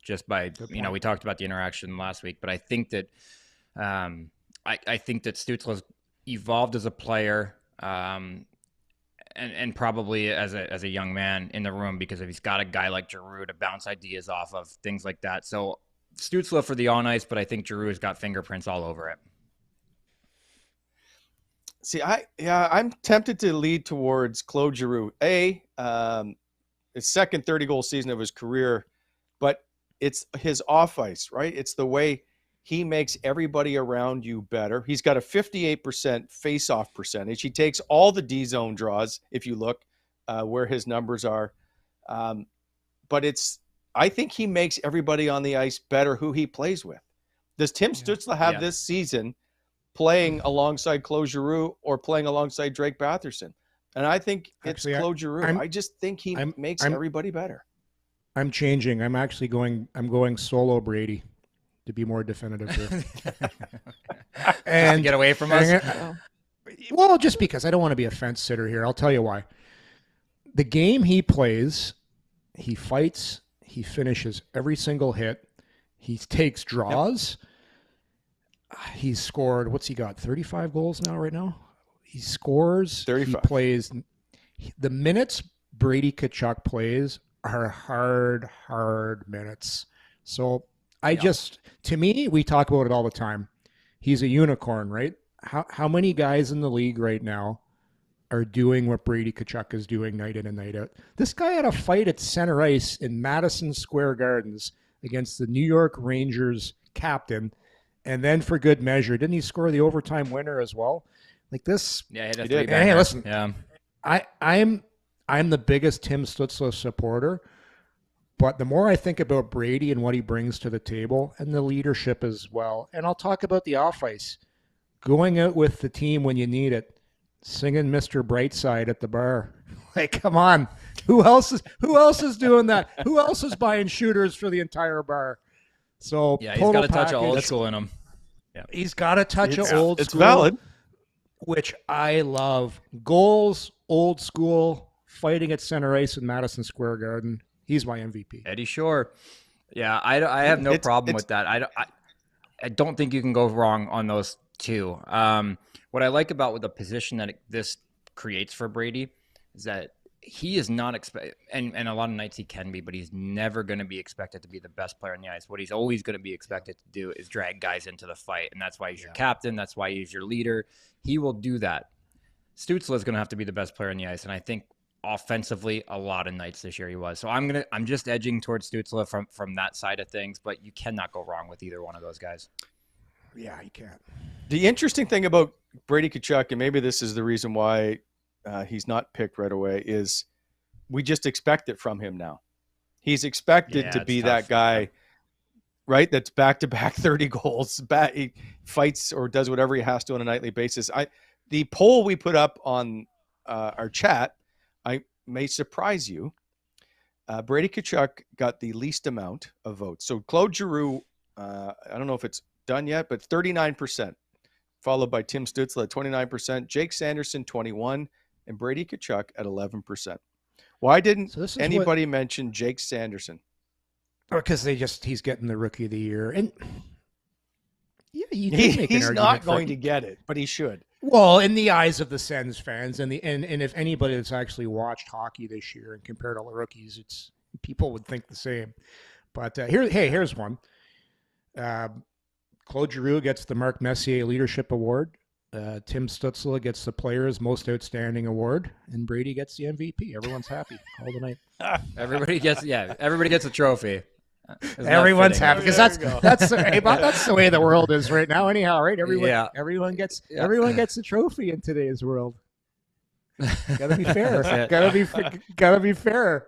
Just by we talked about the interaction last week, but I think that I think that Stützle's evolved as a player, and probably as a young man in the room because if he's got a guy like Giroux to bounce ideas off of, things like that. So Stützle for the on ice, but I think Giroux has got fingerprints all over it. See, I'm tempted to lead towards Claude Giroux. His second 30-goal season of his career, but it's his off ice, right? It's the way he makes everybody around you better. He's got a 58% face-off percentage. He takes all the D-zone draws, if you look where his numbers are. But I think he makes everybody on the ice better who he plays with. Does Tim Stützle have this season playing alongside Claude Giroux or playing alongside Drake Batherson? And I think it's Claude Giroux. I just think he makes everybody better. I'm changing. I'm going solo Brady to be more definitive here. And get away from us. Well, just because I don't want to be a fence sitter here. I'll tell you why. The game he plays, he fights, he finishes every single hit. He takes draws. Yep. He's scored, what's he got? 35 goals now right now? He scores. 35. He plays. The minutes Brady Tkachuk plays are hard minutes. So to me, we talk about it all the time. He's a unicorn, right? How many guys in the league right now are doing what Brady Tkachuk is doing night in and night out? This guy had a fight at center ice in Madison Square Gardens against the New York Rangers captain. And then for good measure, didn't he score the overtime winner as well? Like this. Yeah, he did. Hey, listen. Yeah. I'm the biggest Tim Stützle supporter, but the more I think about Brady and what he brings to the table and the leadership as well, and I'll talk about the off ice, going out with the team when you need it, singing Mr. Brightside at the bar. Like, come on. Who else is doing that? Who else is buying shooters for the entire bar? So yeah, he's got a touch of old school in him. Yeah. He's got a touch of old school. It's valid. Which I love. Goals, old school, fighting at center ice in Madison Square Garden. He's my MVP. Eddie Shore. Yeah, I have no problem with that. I don't think you can go wrong on those two. What I like about the position that this creates for Brady is that he is not expected, and a lot of nights he can be, but he's never going to be expected to be the best player on the ice. What he's always going to be expected to do is drag guys into the fight, and that's why he's your captain. That's why he's your leader. He will do that. Stützle is going to have to be the best player on the ice, and I think offensively, a lot of nights this year he was. So I'm just edging towards Stützle from that side of things, but you cannot go wrong with either one of those guys. Yeah, you can't. The interesting thing about Brady Tkachuk, and maybe this is the reason why he's not picked right away, is we just expect it from him now. He's expected to be that guy, right? That's back-to-back 30 goals. He fights or does whatever he has to on a nightly basis. The poll we put up on our chat, I may surprise you. Brady Tkachuk got the least amount of votes. So Claude Giroux, I don't know if it's done yet, but 39%, followed by Tim Stützle at 29%, Jake Sanderson 21%, and Brady Tkachuk at 11%. Why didn't anybody mention Jake Sanderson? Because he's getting the Rookie of the Year, and yeah, he's not going to get it, but he should. Well, in the eyes of the Sens fans, and if anybody that's actually watched hockey this year and compared all the rookies, people would think the same. But here's one. Claude Giroux gets the Marc Messier Leadership Award. Tim Stützle gets the Players Most Outstanding Award, and Brady gets the MVP. Everyone's happy. Call the night. Everybody gets a trophy. Everyone's happy because that's the way the world is right now. Anyhow, right? Everyone gets a trophy in today's world. Gotta be fair. Gotta be fair.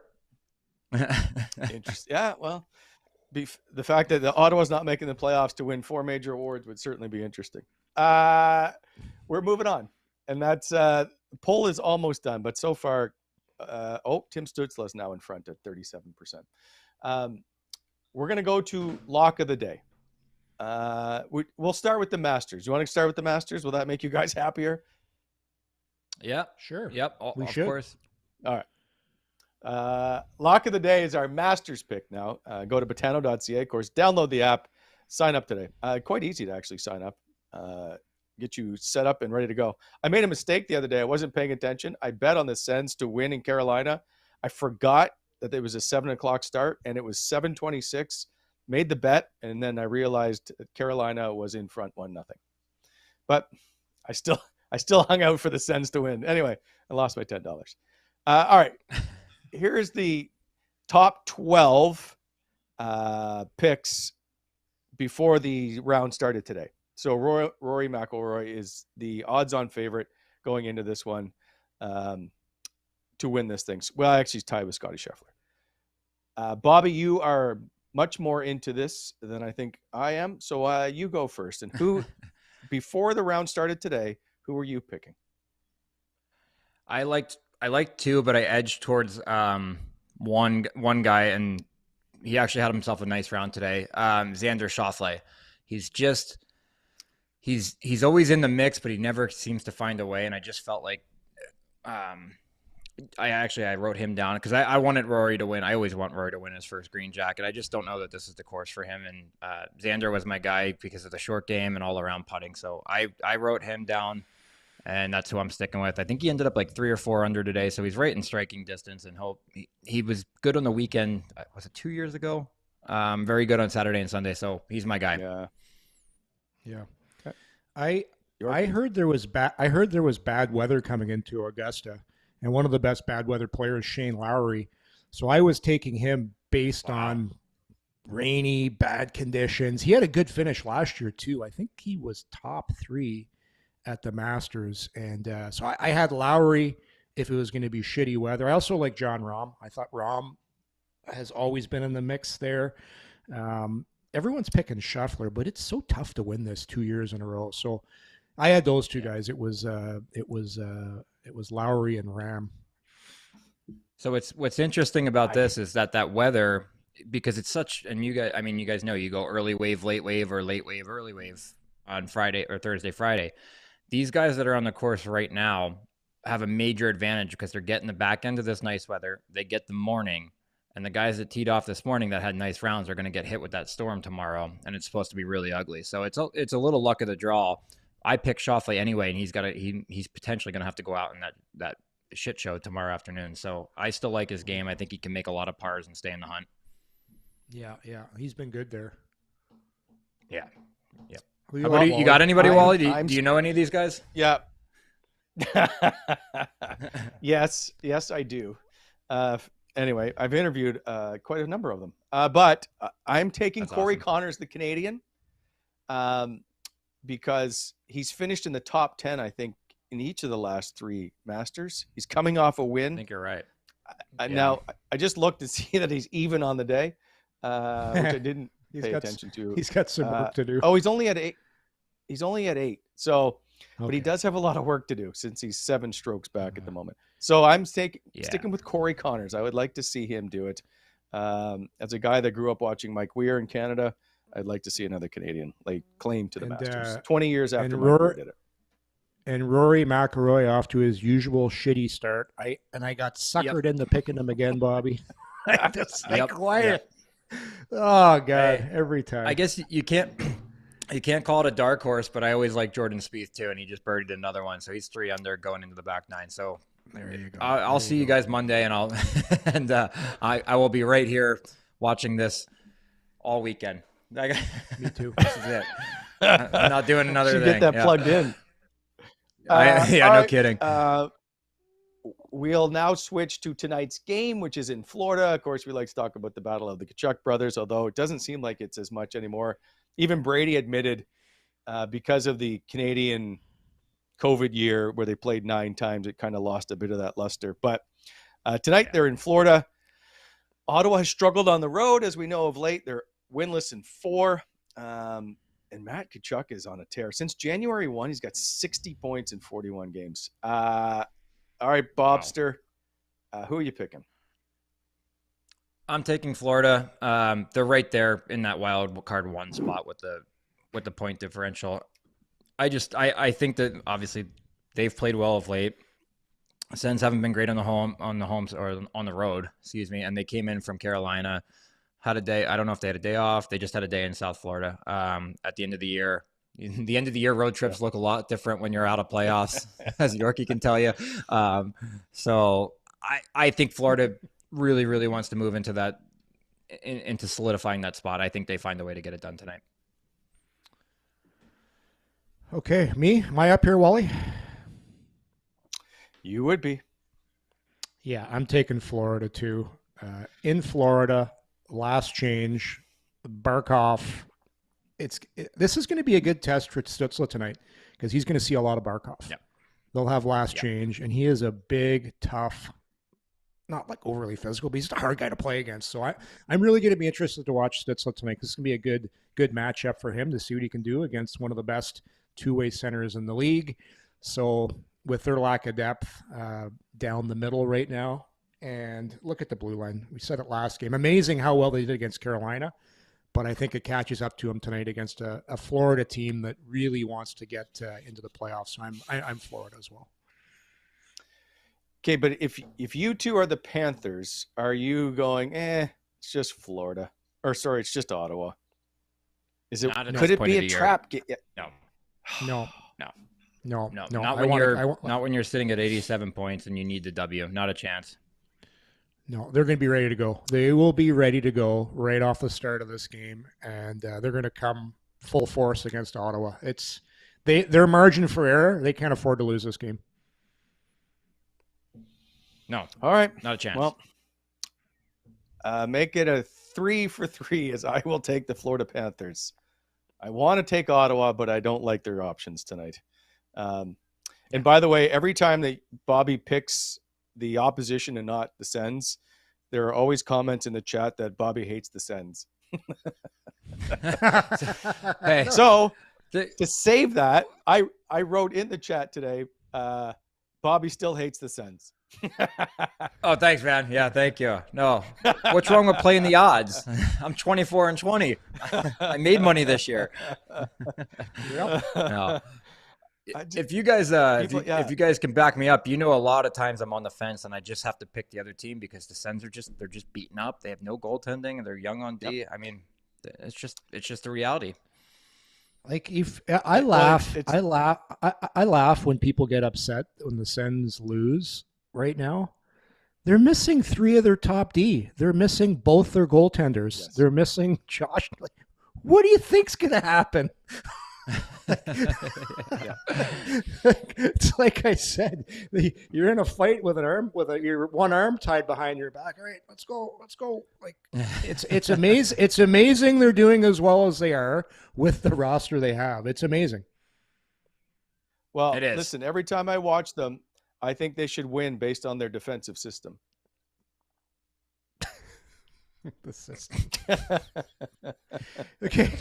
Interesting. Yeah. Well, the fact that the Ottawa's not making the playoffs to win 4 major awards would certainly be interesting. We're moving on, and that's poll is almost done, but so far, Tim Stützle is now in front at 37%. We're going to go to lock of the day. We'll start with the Masters. You want to start with the Masters? Will that make you guys happier? Yeah, sure. Yep, we of should. Course. All right. Lock of the day is our Masters pick now. Go to Betano.ca. Of course, download the app. Sign up today. Quite easy to actually sign up. Get you set up and ready to go. I made a mistake the other day. I wasn't paying attention. I bet on the Sens to win in Carolina. I forgot that there was a 7:00 start, and it was 7:26. Made the bet, and then I realized that Carolina was in front 1-0. But I still hung out for the Sens to win. Anyway, I lost my $10. All right, here's the top 12 picks before the round started today. So Rory McIlroy is the odds-on favorite going into this one to win this thing. Well, actually, he's tied with Scottie Scheffler. Bobby, you are much more into this than I think I am. So you go first. And who, before the round started today, who were you picking? I liked two, but I edged towards one guy, and he actually had himself a nice round today. Xander Schauffele. He's always in the mix, but he never seems to find a way. And I just felt like I wrote him down because I wanted Rory to win. I always want Rory to win his first green jacket. I just don't know that this is the course for him. And Xander was my guy because of the short game and all around putting. So I wrote him down, and that's who I'm sticking with. I think he ended up like 3 or 4 under today, so he's right in striking distance. And he was good on the weekend. Was it 2 years ago? Very good on Saturday and Sunday. So he's my guy. Yeah. I heard there was bad weather coming into Augusta, and one of the best bad weather players, Shane Lowry. So I was taking him based on rainy, bad conditions. He had a good finish last year too. I think he was top 3 at the Masters, and so I had Lowry if it was going to be shitty weather. I also like John Rahm. I thought Rahm has always been in the mix there. Everyone's picking Scheffler, but it's so tough to win this 2 years in a row. So I had those two guys. It was Lowry and Rahm. So what's interesting about this is that weather, because it's such, and you guys know you go early wave, late wave, or late wave, early wave on Friday or Thursday, Friday. These guys that are on the course right now have a major advantage because they're getting the back end of this nice weather. They get the morning. And the guys that teed off this morning that had nice rounds are going to get hit with that storm tomorrow, and it's supposed to be really ugly. So it's a little luck of the draw. I picked Schauffele anyway, and he's potentially going to have to go out in that shit show tomorrow afternoon. So I still like his game. I think he can make a lot of pars and stay in the hunt. Yeah, he's been good there. Yeah. Who How about you got anybody, Wally? Do you know any of these guys? Yeah. Yes, I do. Anyway, I've interviewed quite a number of them. But I'm taking That's Corey awesome. Connors, the Canadian, because he's finished in the top 10, I think, in each of the last 3 Masters. He's coming off a win. I think you're right. Now, I just looked to see that he's even on the day, which I didn't pay attention to. He's got some work to do. Oh, he's only at 8. He's only at 8. So, but he Okay. does have a lot of work to do since he's 7 strokes back at the moment. So I'm sticking with Corey Connors. I would like to see him do it. As a guy that grew up watching Mike Weir in Canada, I'd like to see another Canadian lay claim to the Masters. 20 years and after Mark did it. And Rory McIlroy off to his usual shitty start. I got suckered into picking him again, Bobby. I'm just like, quiet. Oh God, every time. I guess you can't call it a dark horse, but I always like Jordan Spieth too, and he just birdied another one, so he's 3 under going into the back 9. So there you go. I'll see you guys Monday, and I will be right here watching this all weekend. Me too. This is it. I'm not doing another thing. Get that plugged in. No kidding. We'll now switch to tonight's game, which is in Florida. Of course, we like to talk about the battle of the Tkachuk brothers, although it doesn't seem like it's as much anymore. Even Brady admitted because of the Canadian COVID year where they played 9 times, it kind of lost a bit of that luster. But tonight they're in Florida. Ottawa has struggled on the road, as we know of late. They're winless in 4. And Matt Tkachuk is on a tear. Since January 1, he's got 60 points in 41 games. All right, Bobster, who are you picking? I'm taking Florida. They're right there in that wild card 1 spot with the point differential. I think that obviously they've played well of late. Sens haven't been great on the road, and they came in from Carolina. Had a day. I don't know if they had a day off. They just had a day in South Florida at the end of the year. The end of the year road trips look a lot different when you're out of playoffs, as Yorkie can tell you. So I think Florida really, really wants to move into that, into solidifying that spot. I think they find a way to get it done tonight. Okay, me? Am I up here, Wally? You would be. Yeah, I'm taking Florida too. In Florida. Last change, Barkov. This is going to be a good test for Stützle tonight because he's going to see a lot of Barkov. Yep. They'll have last change, and he is a big, tough, not like overly physical, but he's a hard guy to play against. So I'm really going to be interested to watch Stützle tonight. This is going to be a good matchup for him to see what he can do against one of the best two-way centers in the league. So with their lack of depth down the middle right now, and look at the blue line. We said it last game. Amazing how well they did against Carolina, but I think it catches up to them tonight against a Florida team that really wants to get into the playoffs. So I'm Florida as well. Okay, but if you two are the Panthers, are you going, it's just Florida? Or sorry, it's just Ottawa. Is it? Could it be a trap? No. Not when you're sitting at 87 points and you need the W. Not a chance. No, they're going to be ready to go. They will be ready to go right off the start of this game, and they're going to come full force against Ottawa. It's their margin for error. They can't afford to lose this game. No. All right. Not a chance. Well, make it a 3 for 3 as I will take the Florida Panthers. I want to take Ottawa, but I don't like their options tonight. And by the way, every time that Bobby picks the opposition and not the Sens, there are always comments in the chat that Bobby hates the Sens. Hey, so to save that, I wrote in the chat today, Bobby still hates the Sens. Oh, thanks, man. Yeah, thank you. No, what's wrong with playing the odds? I'm 24-20. I made money this year. No. If you guys, if you guys can back me up, you know, a lot of times I'm on the fence and I just have to pick the other team because the Sens are they're just beaten up. They have no goaltending and they're young on D. Yep. I mean, it's just the reality. Like I laugh when people get upset when the Sens lose. Right now, they're missing 3 of their top D. They're missing both their goaltenders. Yes. They're missing Josh. Like, what do you think's going to happen? It's like I said, you're in a fight with your one arm tied behind your back. All right, let's go. Like it's amazing. It's amazing they're doing as well as they are with the roster they have. It's amazing. Well, listen, every time I watch them, I think they should win based on their defensive system. The system. Okay.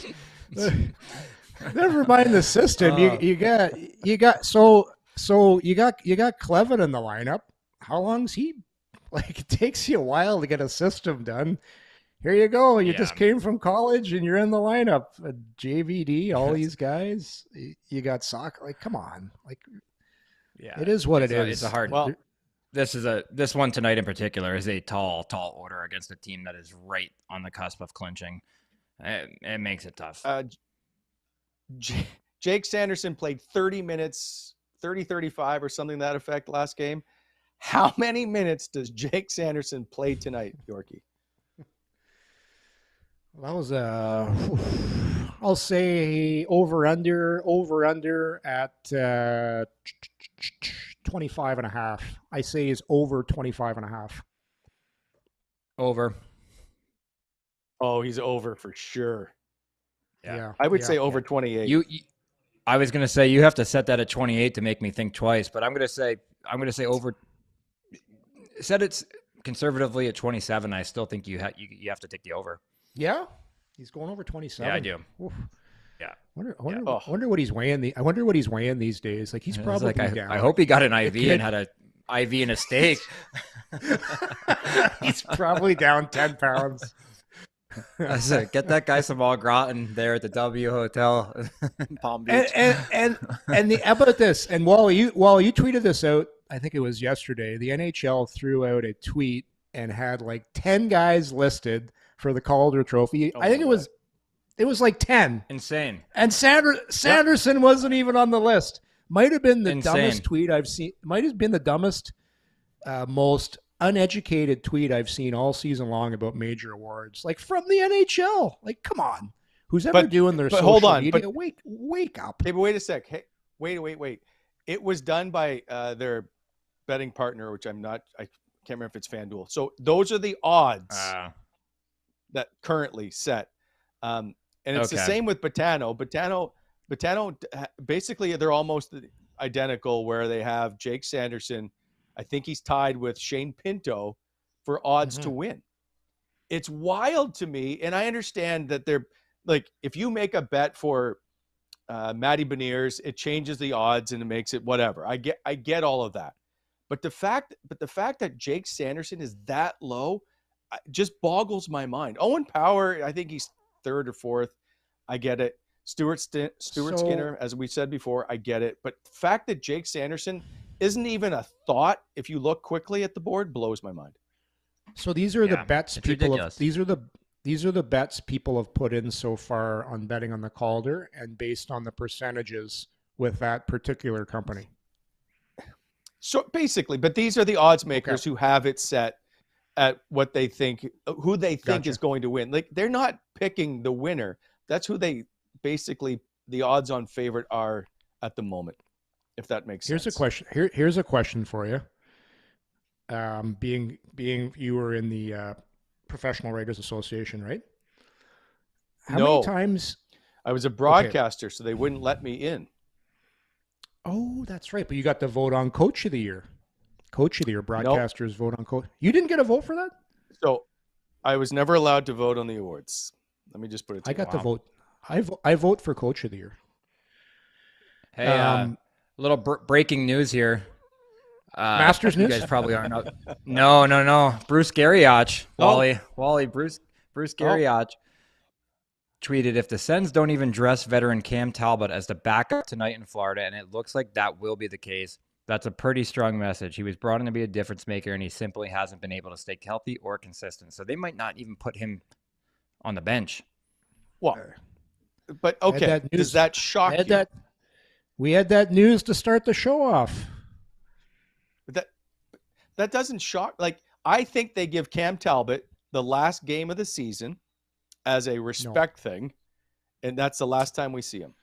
Never mind the system. You got Clevin in the lineup. How long's he? Like, it takes you a while to get a system done. Here you go. You just came from college and you're in the lineup. JVD, all these guys. You got soccer. Like, come on. Like, it is what it is. It's a hard. Well, this one tonight in particular is a tall order against a team that is right on the cusp of clinching. It makes it tough. Jake Sanderson played 30 minutes, 35 or something to that effect last game. How many minutes does Jake Sanderson play tonight, Yorkie? That was I'll say over under at 25 and a half. I say is over 25 and a half. Over. Oh, he's over for sure. Yeah. I would say over 28. I was going to say you have to set that at 28 to make me think twice, but I'm going to say over. Set it conservatively at 27. I still think you have to take the over. Yeah, he's going over 27. Yeah, I do. Oof. Yeah. Wonder what he's weighing. I wonder what he's weighing these days. Like he's probably down. I hope he got an IV and had a IV and a steak. He's probably down 10 pounds. I said, get that guy some au gratin there at the W Hotel in Palm Beach. And how about this? And Wally, you tweeted this out. I think it was yesterday. The NHL threw out a tweet and had like 10 guys listed for the Calder Trophy. I think it was like 10. Insane. And Sanderson wasn't even on the list. Might have been the dumbest tweet I've seen. Might have been the dumbest, most uneducated tweet I've seen all season long about major awards. Like from the NHL. Like, come on. Who's ever doing their social media? Wake up. Hey, but wait a sec. Hey, wait. It was done by their betting partner, which I can't remember if it's FanDuel. So those are the odds that currently set. And it's the same with Betano. Betano, basically, they're almost identical, where they have Jake Sanderson. I think he's tied with Shane Pinto for odds to win. It's wild to me, and I understand that they're like, if you make a bet for Matty Beniers, it changes the odds and it makes it whatever. I get all of that, but the fact that Jake Sanderson is that low just boggles my mind. Owen Power, I think he's third or fourth. I get it. Stuart Skinner, as we said before, I get it. But the fact that Jake Sanderson isn't even a thought, if you look quickly at the board, blows my mind. So these are the bets people have, these are the bets people have put in so far on betting on the Calder and based on the percentages with that particular company. So basically, but these are the odds makers who have it set at what they think, who they think is going to win. Like, they're not picking the winner. That's who they basically, the odds on favorite are at the moment, if that makes sense. Here's a question for you. Being you were in the Professional Writers Association, right? How many times? I was a broadcaster, so they wouldn't let me in. Oh, that's right. But you got to vote on Coach of the Year. Coach of the Year. Broadcasters vote on Coach. You didn't get a vote for that? So I was never allowed to vote on the awards. Let me just put it to you. I got to vote. I vote for Coach of the Year. Hey, a little breaking news here. Masters news? You guys probably aren't. No. Bruce Garrioch, Wally, Bruce Garrioch tweeted, if the Sens don't even dress veteran Cam Talbot as the backup tonight in Florida, and it looks like that will be the case, that's a pretty strong message. He was brought in to be a difference maker, and he simply hasn't been able to stay healthy or consistent. So they might not even put him on the bench. Well, but okay, does that shock you? We had that news to start the show off. That doesn't shock. Like, I think they give Cam Talbot the last game of the season as a respect thing, and that's the last time we see him.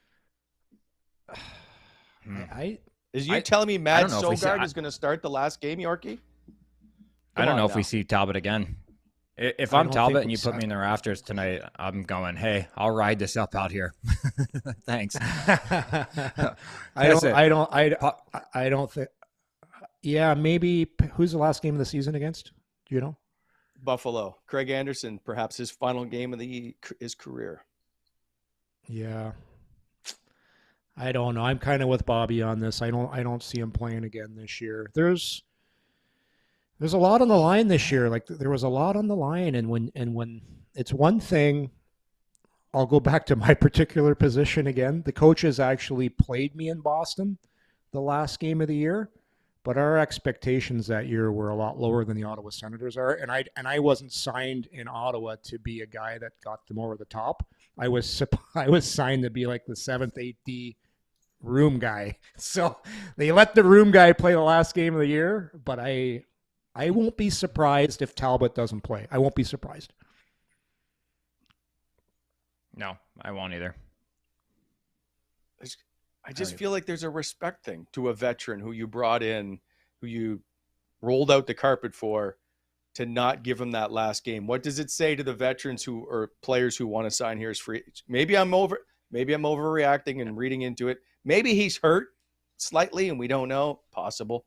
Telling me Mads Sogard is going to start the last game, Yorkie? I don't know if we see Talbot again. If I'm Talbot and you put me in the rafters tonight, I'm going, hey, I'll ride this up out here. Thanks. I don't think. Yeah, maybe. Who's the last game of the season against? Do you know? Buffalo. Craig Anderson, perhaps his final game of his career. Yeah. I don't know. I'm kind of with Bobby on this. I don't see him playing again this year. There's a lot on the line this year. Like, there was a lot on the line, and when it's one thing. I'll go back to my particular position again. The coaches actually played me in Boston the last game of the year, but our expectations that year were a lot lower than the Ottawa Senators are. And I wasn't signed in Ottawa to be a guy that got them over the top. I was signed to be like the 7th, 8D room guy. So they let the room guy play the last game of the year, but I won't be surprised if Talbot doesn't play. I won't be surprised. No, I won't either. I just feel like there's a respect thing to a veteran who you brought in, who you rolled out the carpet for, to not give him that last game. What does it say to the veterans who or players who want to sign here as free? Maybe I'm overreacting and reading into it. Maybe he's hurt slightly and we don't know. Possible.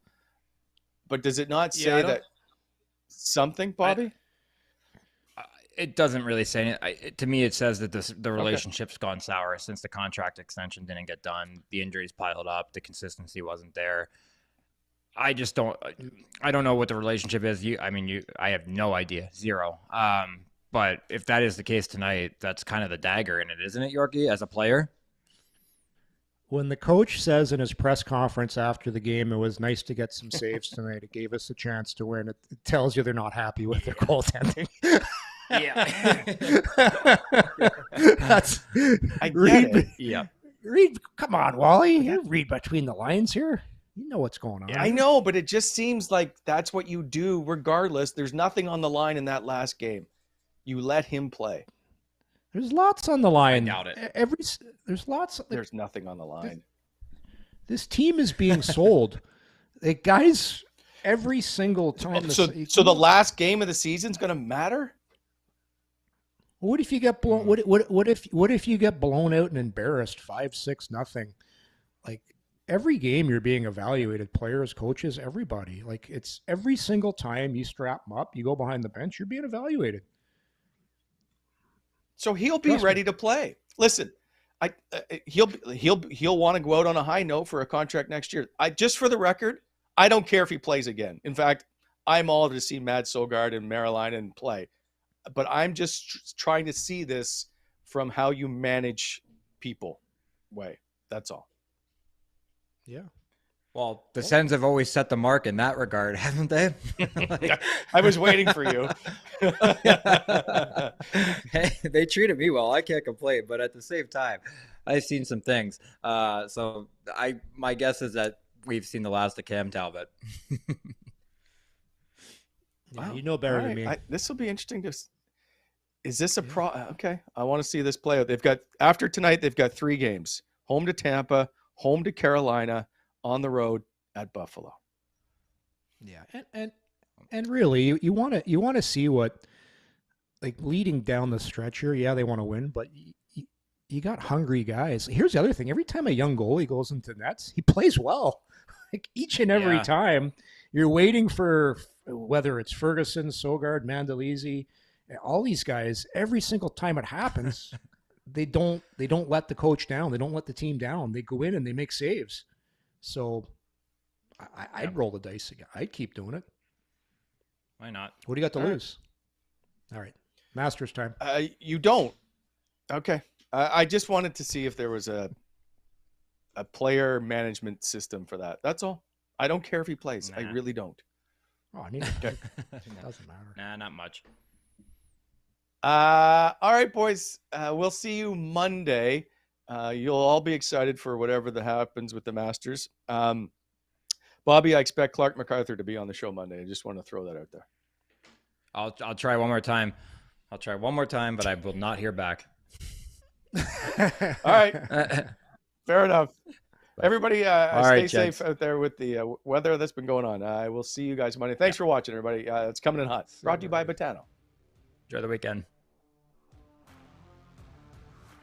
But does it not say that something, Bobby? It doesn't really say it. To me, it says that the relationship's gone sour since the contract extension didn't get done. The injuries piled up. The consistency wasn't there. I don't know what the relationship is. I have no idea. Zero. But if that is the case tonight, that's kind of the dagger in it, isn't it, Yorkie, as a player? When the coach says in his press conference after the game, it was nice to get some saves tonight, it gave us a chance to win, it tells you they're not happy with their goaltending. Yeah. I get it. Yeah. Come on, Wally. You read between the lines here. You know what's going on. Yeah, I know, but it just seems like that's what you do regardless. There's nothing on the line in that last game. You let him play. There's lots on the line. I doubt it. There's nothing on the line. This team is being sold. Guys, every single time. So the last game of the season is going to matter? What if you get blown? What if you get blown out and embarrassed 5-6-0? Like every game, you're being evaluated. Players, coaches, everybody. Like it's every single time you strap them up, you go behind the bench, you're being evaluated. So he'll be ready to play. Listen, he'll want to go out on a high note for a contract next year. Just for the record, I don't care if he plays again. In fact, I'm all to see Mads Søgaard and Merilainen play. But I'm just trying to see this from how you manage people way. That's all. Yeah. Well, the Sens have always set the mark in that regard, haven't they? I was waiting for you. Hey, they treated me well. I can't complain. But at the same time, I've seen some things. So my guess is that we've seen the last of Cam Talbot. Wow. You know better than me. This will be interesting to. Is this a pro? Okay, I want to see this play out. After tonight, they've got 3 games: home to Tampa, home to Carolina, on the road at Buffalo. Yeah, and really, you want to see what, like, leading down the stretch here. Yeah, they want to win, but you got hungry guys. Here's the other thing: every time a young goalie goes into nets, he plays well. Like each and every time, you're waiting for whether it's Ferguson, Søgaard, Mandolese, all these guys. Every single time it happens, they don't let the coach down. They don't let the team down. They go in and they make saves. So I'd roll the dice again. I'd keep doing it. Why not? What do you got to lose? All right. Masters time. You don't. Okay. I just wanted to see if there was a player management system for that. That's all. I don't care if he plays. I really don't. Oh, I need it. It doesn't matter. Nah, not much. All right, boys. We'll see you Monday. You'll all be excited for whatever that happens with the Masters. Bobby, I expect Clark MacArthur to be on the show Monday. I just want to throw that out there. I'll try one more time. But I will not hear back. All right. Fair enough. Everybody, stay safe out there with the weather that's been going on. I will see you guys Monday. Thanks for watching, everybody. It's coming in hot. Brought to you by Betano. Enjoy the weekend.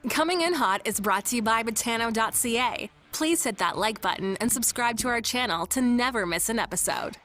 Coming in Hot is brought to you by Betano.ca. Please hit that like button and subscribe to our channel to never miss an episode.